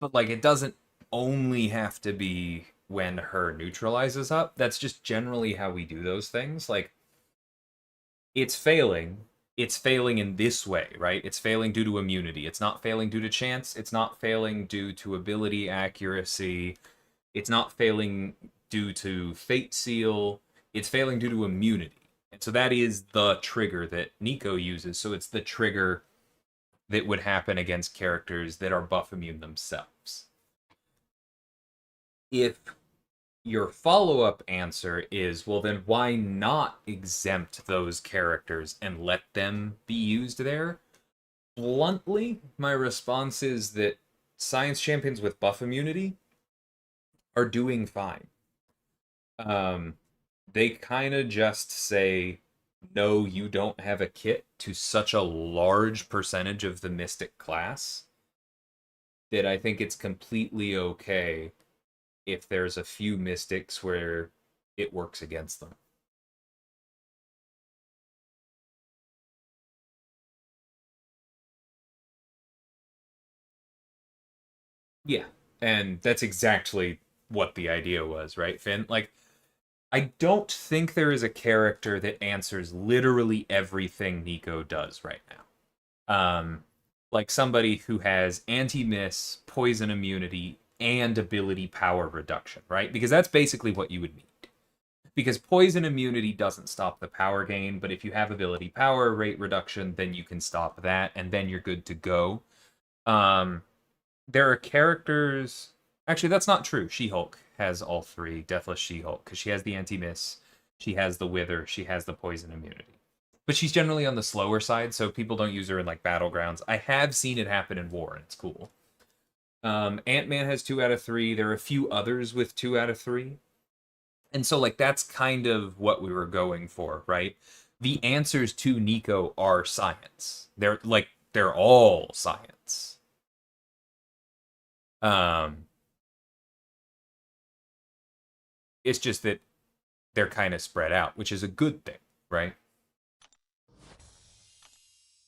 But like it doesn't only have to be when her neutralizes up. That's just generally how we do those things. Like it's failing. It's failing in this way, right? It's failing due to immunity. It's not failing due to chance. It's not failing due to ability accuracy. It's not failing due to fate seal. It's failing due to immunity. And so that is the trigger that Nico uses. So it's the trigger that would happen against characters that are buff immune themselves. If your follow-up answer is, well, then why not exempt those characters and let them be used there? Bluntly, my response is that science champions with buff immunity are doing fine. Um, they kind of just say, no, you don't have a kit to such a large percentage of the Mystic class that I think it's completely okay if there's a few Mystics where it works against them. Yeah. And that's exactly what the idea was, right, Finn? Like, I don't think there is a character that answers literally everything Nico does right now. Like somebody who has anti-miss, poison immunity, and ability power reduction, right? Because that's basically what you would need. Because poison immunity doesn't stop the power gain, but if you have ability power rate reduction, then you can stop that, and then you're good to go. Um, there are characters. Actually, that's not true. She-Hulk has all three. Deathless She-Hulk, because she has the anti-miss, she has the wither, she has the poison immunity. But she's generally on the slower side, so people don't use her in like Battlegrounds. I have seen it happen in War, and it's cool. Ant-Man has 2 out of 3. There are a few others with 2 out of 3. And so like that's kind of what we were going for, right? The answers to Nico are science. They're all science. Um it's just that they're kind of spread out, which is a good thing, right?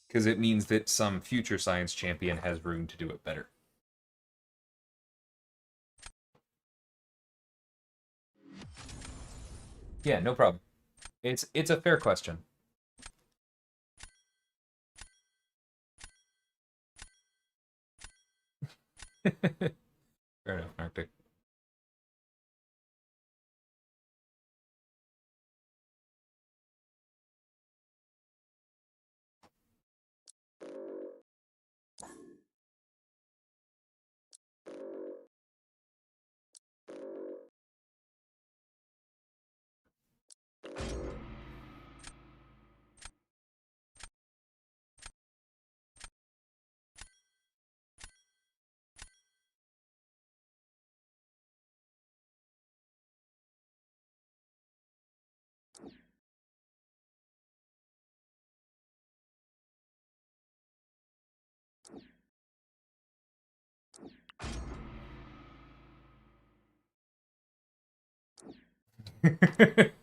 Because it means that some future science champion has room to do it better. Yeah, no problem. It's a fair question. Fair enough, Arctic.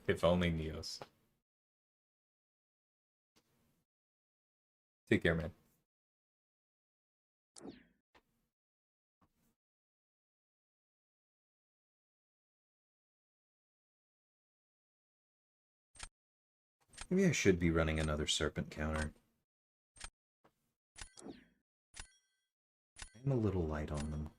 If only Neos. Take care, man. Maybe I should be running another serpent counter. I'm a little light on them.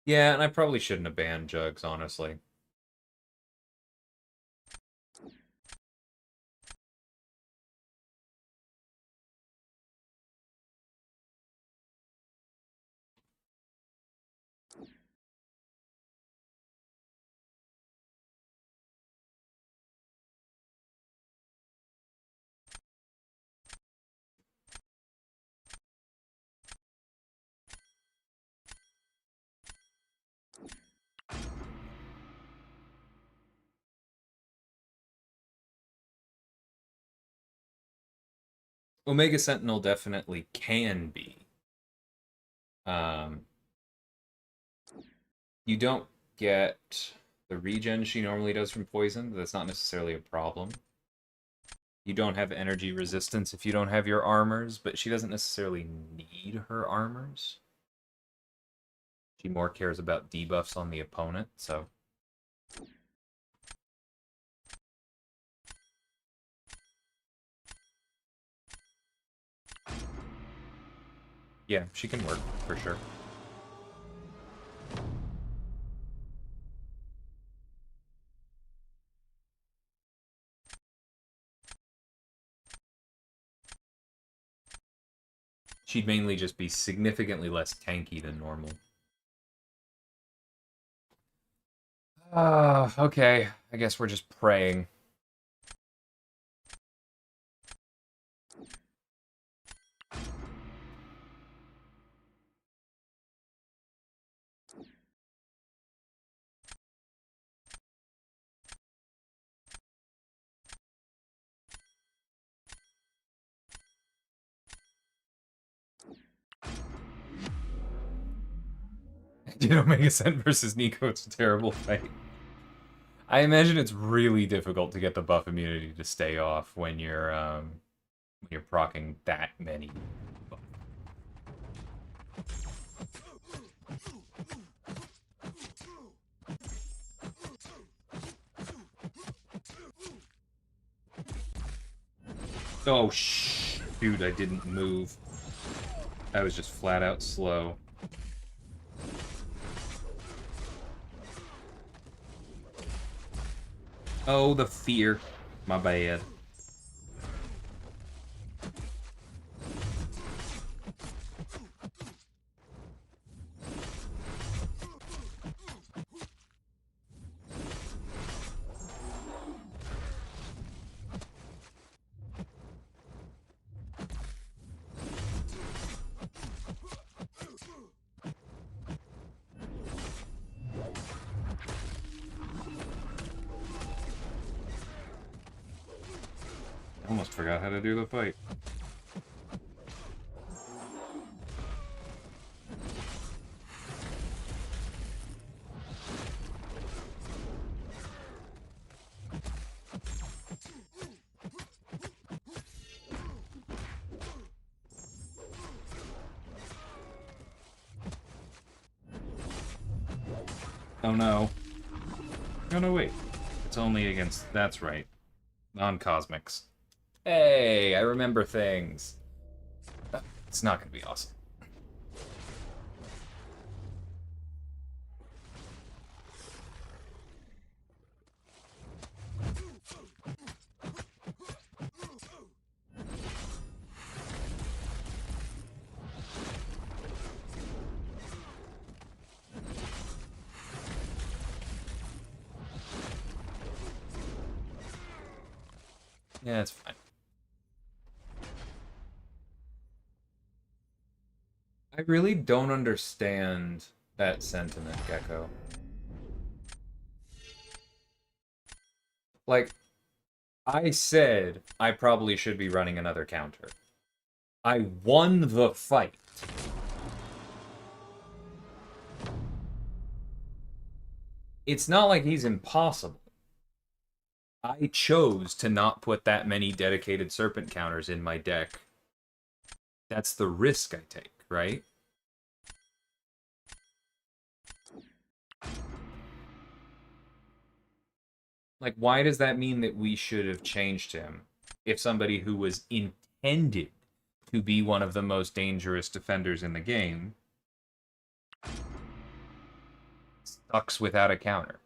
Yeah, and I probably shouldn't have banned Jugs, honestly. Omega Sentinel definitely can be. You don't get the regen she normally does from poison. That's not necessarily a problem. You don't have energy resistance if you don't have your armors, but she doesn't necessarily need her armors. She more cares about debuffs on the opponent, so... Yeah, she can work, for sure. She'd mainly just be significantly less tanky than normal. Okay. I guess we're just praying. Did Omega Sen versus Nico, it's a terrible fight. I imagine it's really difficult to get the buff immunity to stay off when you're proccing that many. Oh, shoot, I didn't move. I was just flat out slow. Oh, the fear. My bad. I almost forgot how to do the fight. Oh no. Oh no, wait. It's only against... That's right. Non-cosmics. Hey, I remember things. It's not gonna be awesome. Yeah, it's fine. I really don't understand that sentiment, Gecko. Like, I said I probably should be running another counter. I won the fight. It's not like he's impossible. I chose to not put that many dedicated serpent counters in my deck. That's the risk I take, right? Like, why does that mean that we should have changed him if somebody who was intended to be one of the most dangerous defenders in the game sucks without a counter?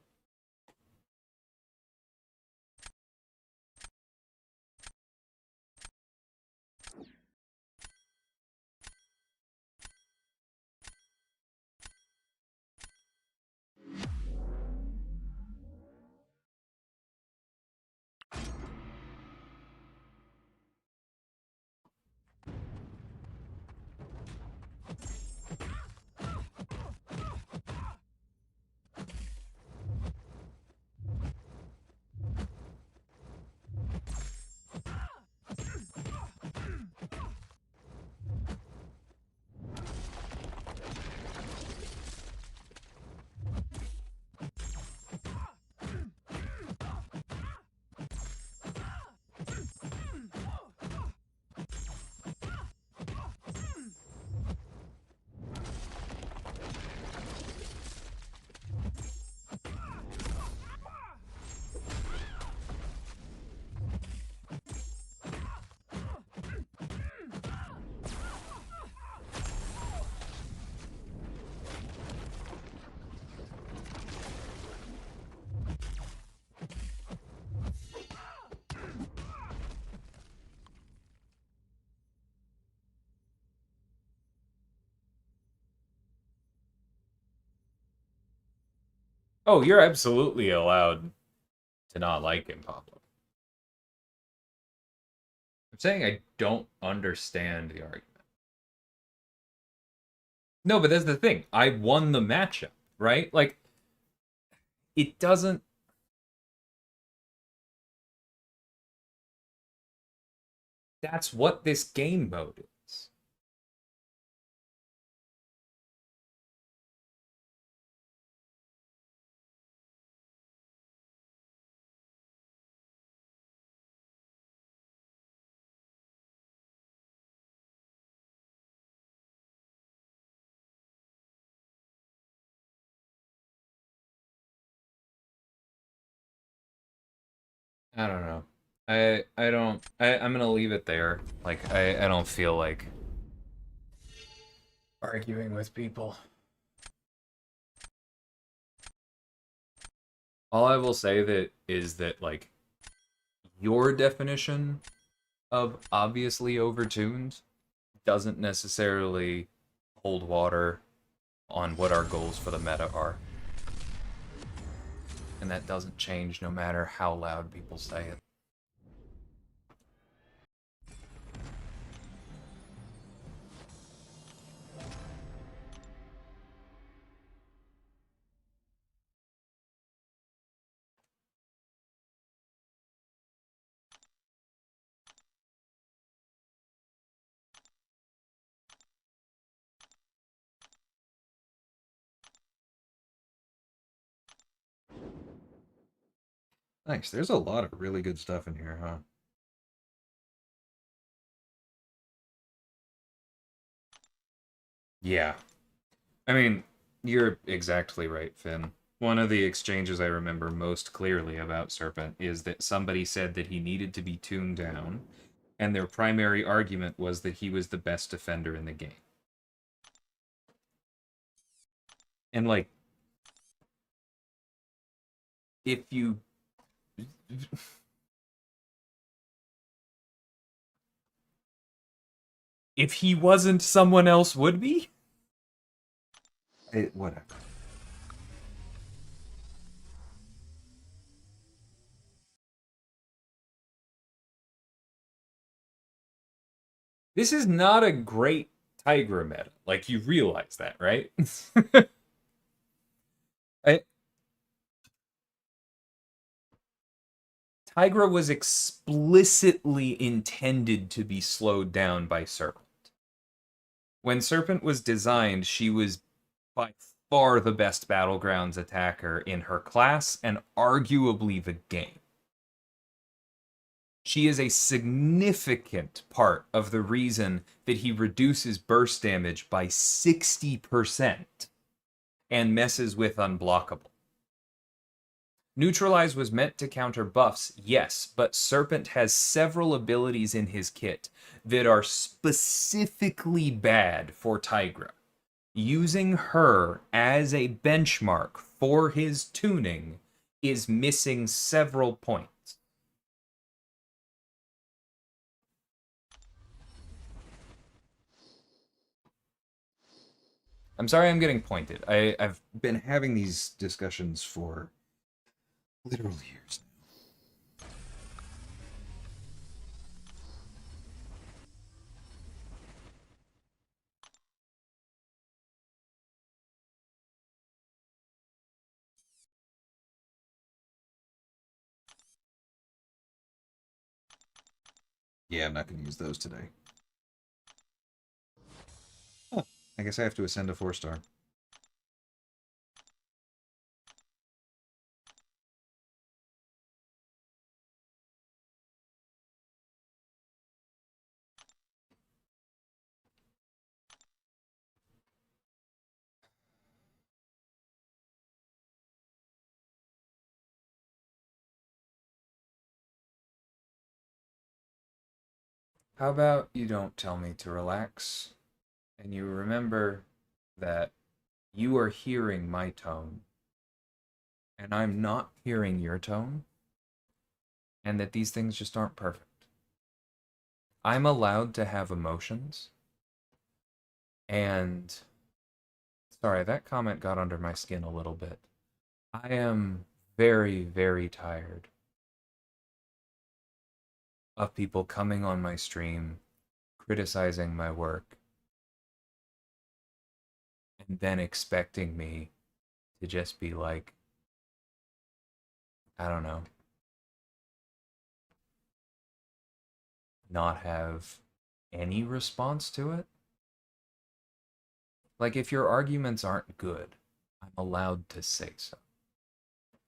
Oh, you're absolutely allowed to not like him, Pablo. I'm saying I don't understand the argument. No, but that's the thing. I won the matchup, right? Like, it doesn't. That's what this game mode is. I don't know. I don't. I'm gonna leave it there. Like, I don't feel like arguing with people. All I will say that is that, like, your definition of obviously overtuned doesn't necessarily hold water on what our goals for the meta are. And that doesn't change no matter how loud people say it. Nice. There's a lot of really good stuff in here, huh? Yeah. I mean, you're exactly right, Finn. One of the exchanges I remember most clearly about Serpent is that somebody said that he needed to be tuned down, and their primary argument was that he was the best defender in the game. And, like, if you. If he wasn't, someone else would be? Whatever. This is not a great Tigra meta. Like, you realize that, right? I, Tigra was explicitly intended to be slowed down by Serpent. When Serpent was designed, she was by far the best Battlegrounds attacker in her class and arguably the game. She is a significant part of the reason that he reduces burst damage by 60% and messes with unblockable. Neutralize was meant to counter buffs, yes, but Serpent has several abilities in his kit that are specifically bad for Tigra. Using her as a benchmark for his tuning is missing several points. I'm sorry I'm getting pointed. I've been having these discussions for literal years. Yeah, I'm not going to use those today. Huh. I guess I have to ascend a 4-star. How about you don't tell me to relax, and you remember that you are hearing my tone, and I'm not hearing your tone, and that these things just aren't perfect. I'm allowed to have emotions, and sorry, that comment got under my skin a little bit. I am very, very tired of people coming on my stream, criticizing my work, and then expecting me to just be like, I don't know, not have any response to it. Like, if your arguments aren't good, I'm allowed to say so.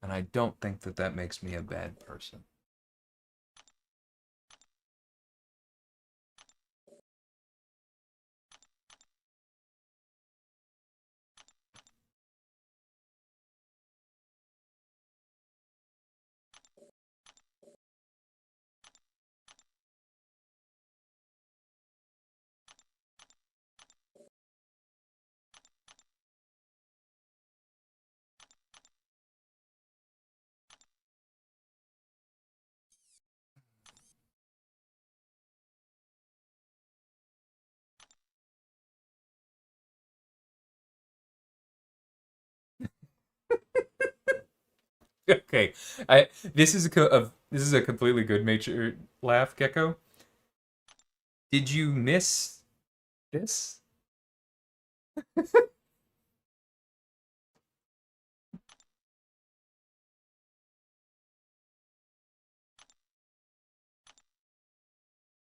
And I don't think that that makes me a bad person. Okay, I this is this is a completely good nature laugh, Gecko. Did you miss this?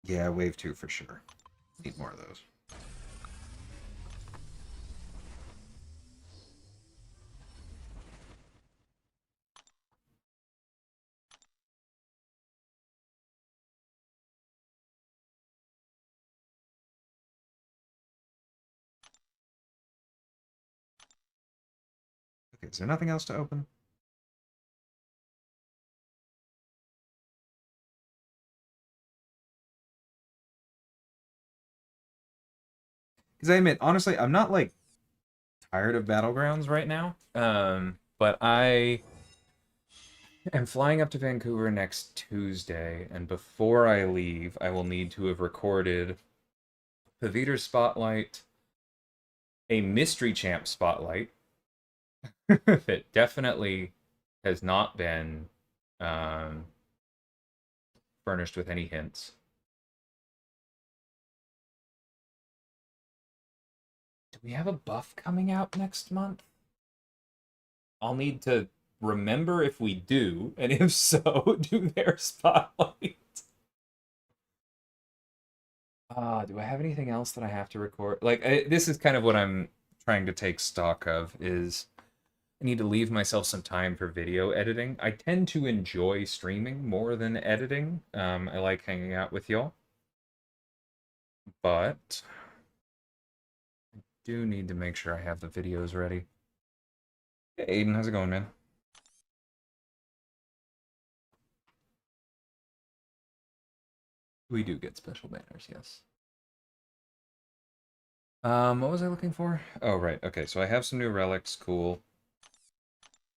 Yeah, wave 2 for sure. Need more of those. Okay, is there nothing else to open? Because I admit, honestly, I'm not like tired of Battlegrounds right now. But I am flying up to Vancouver next Tuesday, and before I leave, I will need to have recorded Paviter's Spotlight, a Mystery Champ Spotlight that definitely has not been um, furnished with any hints. Do we have a buff coming out next month? I'll need to remember if we do, and if so, do their spotlight. Do I have anything else that I have to record? Like, this is kind of what I'm trying to take stock of, is I need to leave myself some time for video editing. I tend to enjoy streaming more than editing. I like hanging out with y'all. But I do need to make sure I have the videos ready. Hey, Aiden, how's it going, man? We do get special banners, yes. What was I looking for? Oh, right. Okay, so I have some new relics. Cool.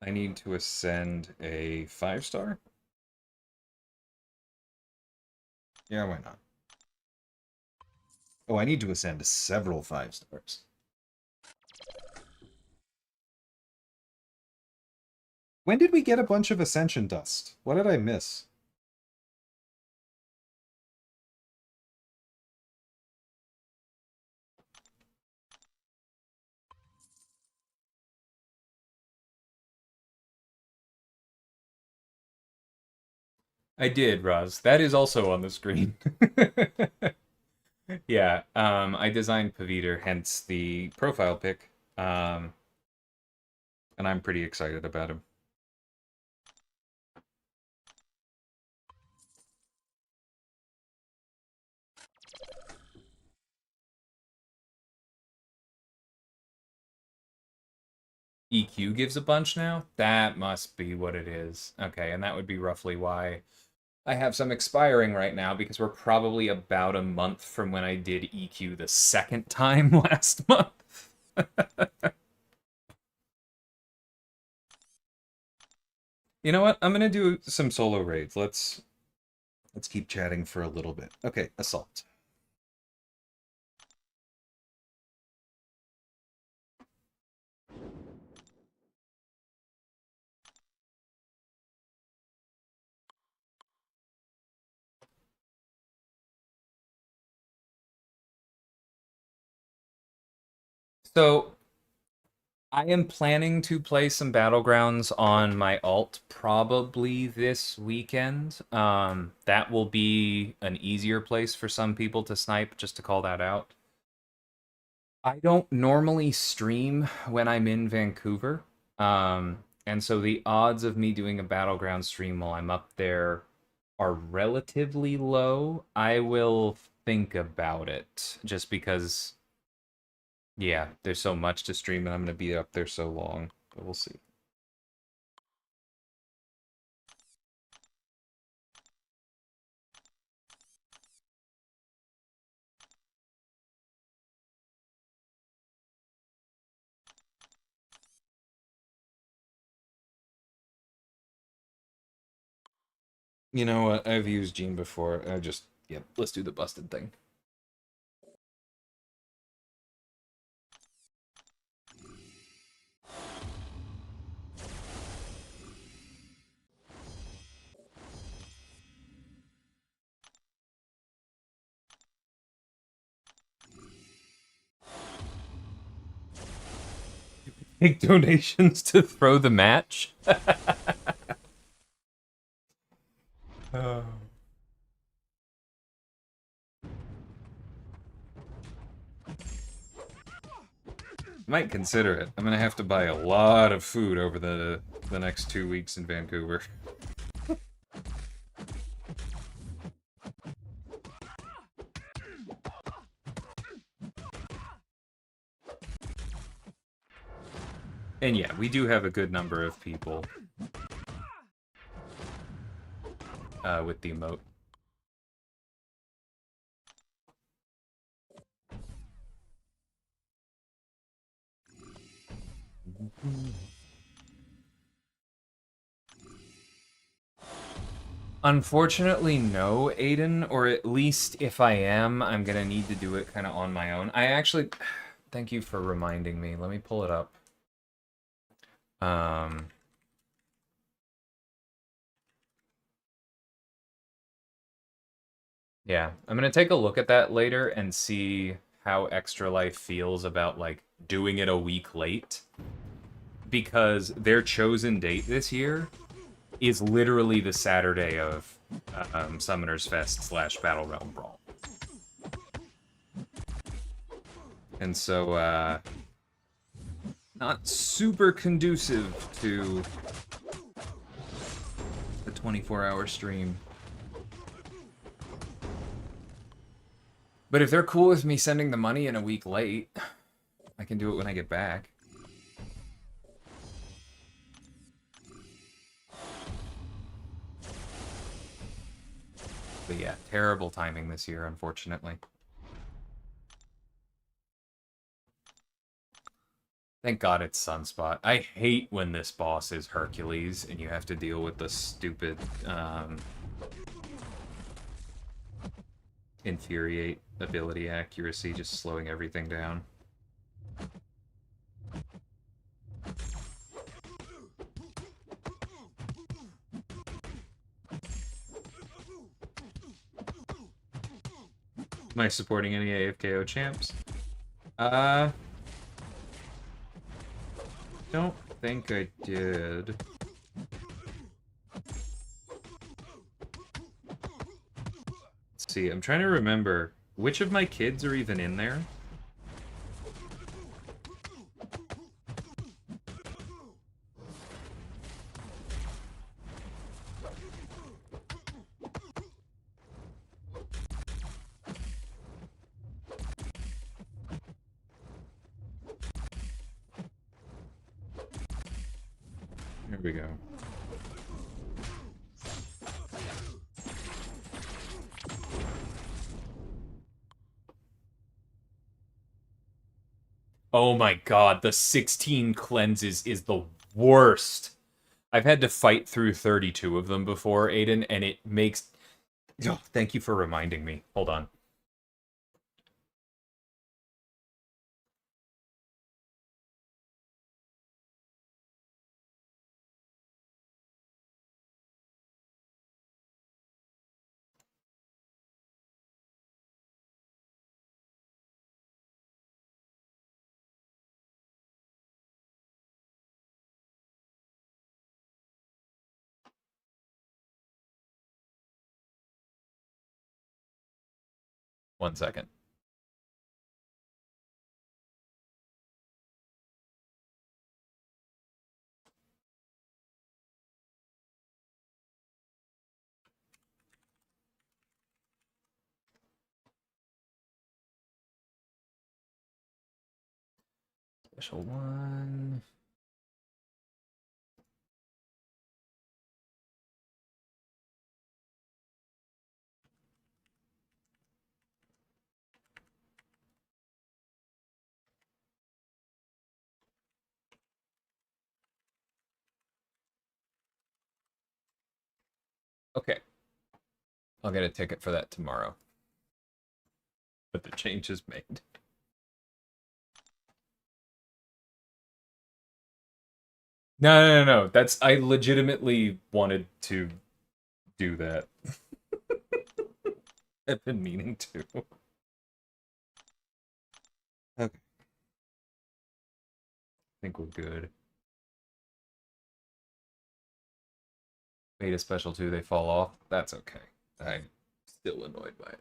I need to ascend a 5-star. Yeah, why not? Oh, I need to ascend several 5-stars. When did we get a bunch of ascension dust? What did I miss? I did, Roz. That is also on the screen. Yeah, I designed Paviter, hence the profile pic. And I'm pretty excited about him. EQ gives a bunch now? That must be what it is. Okay, and that would be roughly why I have some expiring right now, because we're probably about a month from when I did EQ the second time last month. You know what? I'm gonna do some solo raids. Let's keep chatting for a little bit. Okay, assault. So I am planning to play some Battlegrounds on my alt probably this weekend. That will be an easier place for some people to snipe, just to call that out. I don't normally stream when I'm in Vancouver. And so the odds of me doing a Battleground stream while I'm up there are relatively low. I will think about it just because, yeah, there's so much to stream and I'm going to be up there so long. But we'll see. You know what? I've used Gene before. Yep, let's do the busted thing. Take donations to throw the match. Oh. Might consider it. I'm gonna have to buy a lot of food over the next 2 weeks in Vancouver. And yeah, we do have a good number of people with the emote. Unfortunately, no, Aiden, or at least if I am, I'm gonna need to do it kind of on my own. I actually, thank you for reminding me. Let me pull it up. Yeah, I'm gonna take a look at that later and see how Extra Life feels about like doing it a week late. because their chosen date this year is literally the Saturday of Summoners Fest / Battle Realm Brawl. And so, not super conducive to the 24-hour stream. But if they're cool with me sending the money in a week late, I can do it when I get back. But yeah, terrible timing this year, unfortunately. Thank God it's Sunspot. I hate when this boss is Hercules and you have to deal with the stupid, infuriate ability accuracy, just slowing everything down. Am I supporting any AFKO champs? Don't think I did. Let's see, I'm trying to remember which of my kids are even in there. Here we go. Oh my god, the 16 cleanses is the worst. I've had to fight through 32 of them before, Aiden, and it makes... Oh, thank you for reminding me. Hold on. One second. Special one. Okay. I'll get a ticket for that tomorrow. But the change is made. No. That's... I legitimately wanted to do that. I've been meaning to. Okay. I think we're good. Beta special 2, they fall off. That's okay. I'm still annoyed by it.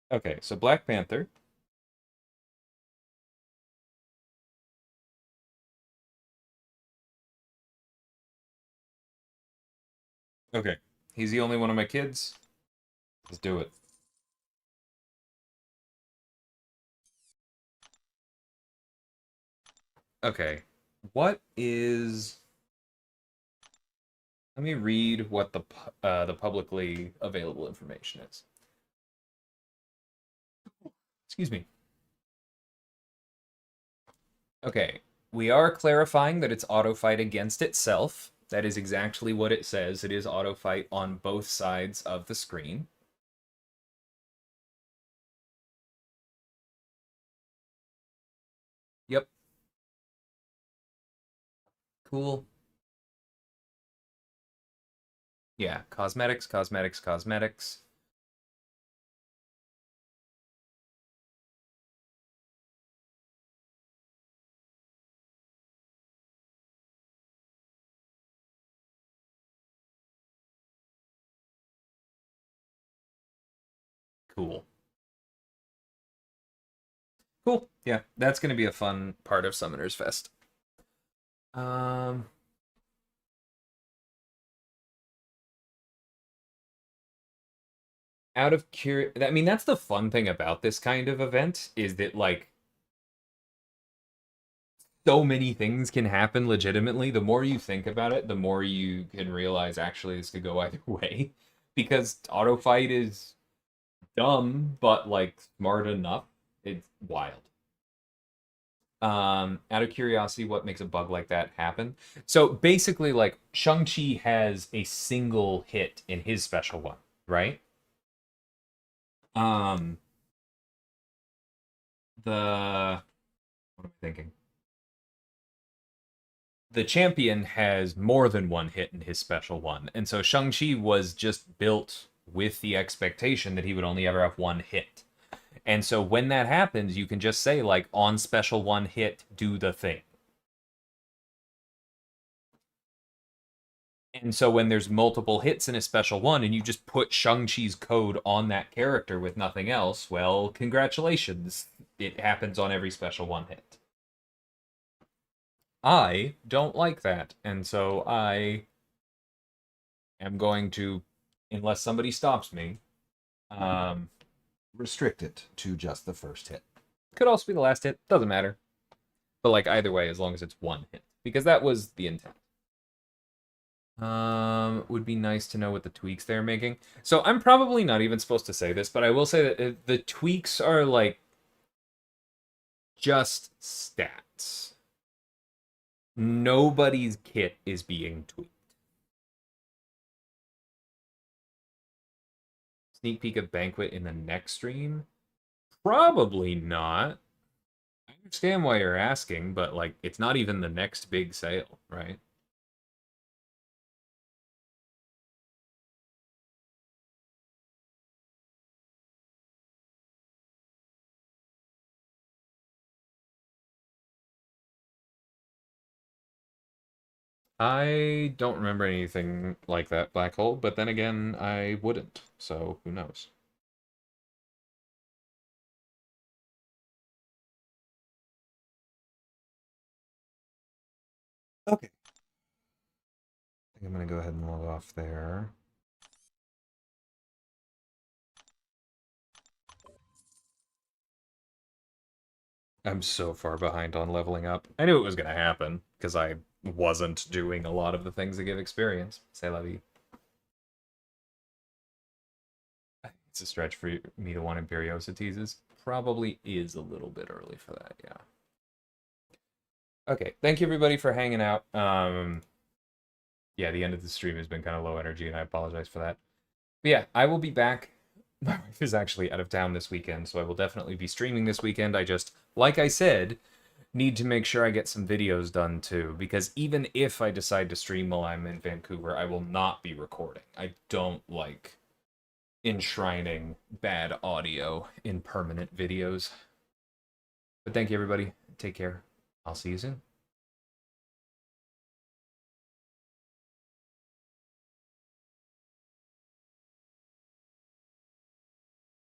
Okay, so Black Panther. Okay. He's the only one of my kids. Let's do it. Okay. What is... Let me read what the publicly available information is. Excuse me. Okay. We are clarifying that it's auto fight against itself. That is exactly what it says. It is auto fight on both sides of the screen. Yep. Cool. Yeah, cosmetics. cool. Cool. Yeah, that's going to be a fun part of Summoners Fest. Um, out of curiosity, I mean, that's the fun thing about this kind of event is that like so many things can happen legitimately. The more you think about it, the more you can realize actually this could go either way. Because auto fight is dumb, but like smart enough. It's wild. Out of curiosity, what makes a bug like that happen? So basically, like Shang-Chi has a single hit in his special one, right? Um, the what am I thinking? The champion has more than one hit in his special one. And so Shang-Chi was just built with the expectation that he would only ever have one hit. And so when that happens, you can just say, like, on special one hit, do the thing. And so when there's multiple hits in a special one and you just put Shang-Chi's code on that character with nothing else, well, congratulations. It happens on every special one hit. I don't like that. And so I am going to, unless somebody stops me, um, restrict it to just the first hit. could also be the last hit. Doesn't matter. But like either way, as long as it's one hit, because that was the intent. Would be nice to know what the tweaks they're making. So I'm probably not even supposed to say this, but I will say that the tweaks are like just stats. Nobody's kit is being tweaked. Sneak peek of Banquet in the next stream? Probably not. I understand why you're asking, but like it's not even the next big sale, right? I don't remember anything like that black hole, but then again, I wouldn't, so who knows? Okay. I think I'm going to go ahead and log off there. I'm so far behind on leveling up. I knew it was going to happen, because I wasn't doing a lot of the things that give experience. Say la vie. It's a stretch for me to want Imperiosa teases. Probably is a little bit early for that, yeah. Okay, thank you everybody for hanging out. Yeah, the end of the stream has been kind of low energy, and I apologize for that. But yeah, I will be back. My wife is actually out of town this weekend, so I will definitely be streaming this weekend. I just, like I said, need to make sure I get some videos done too, because even if I decide to stream while I'm in Vancouver, I will not be recording. I don't like enshrining bad audio in permanent videos. But thank you, everybody. Take care. I'll see you soon.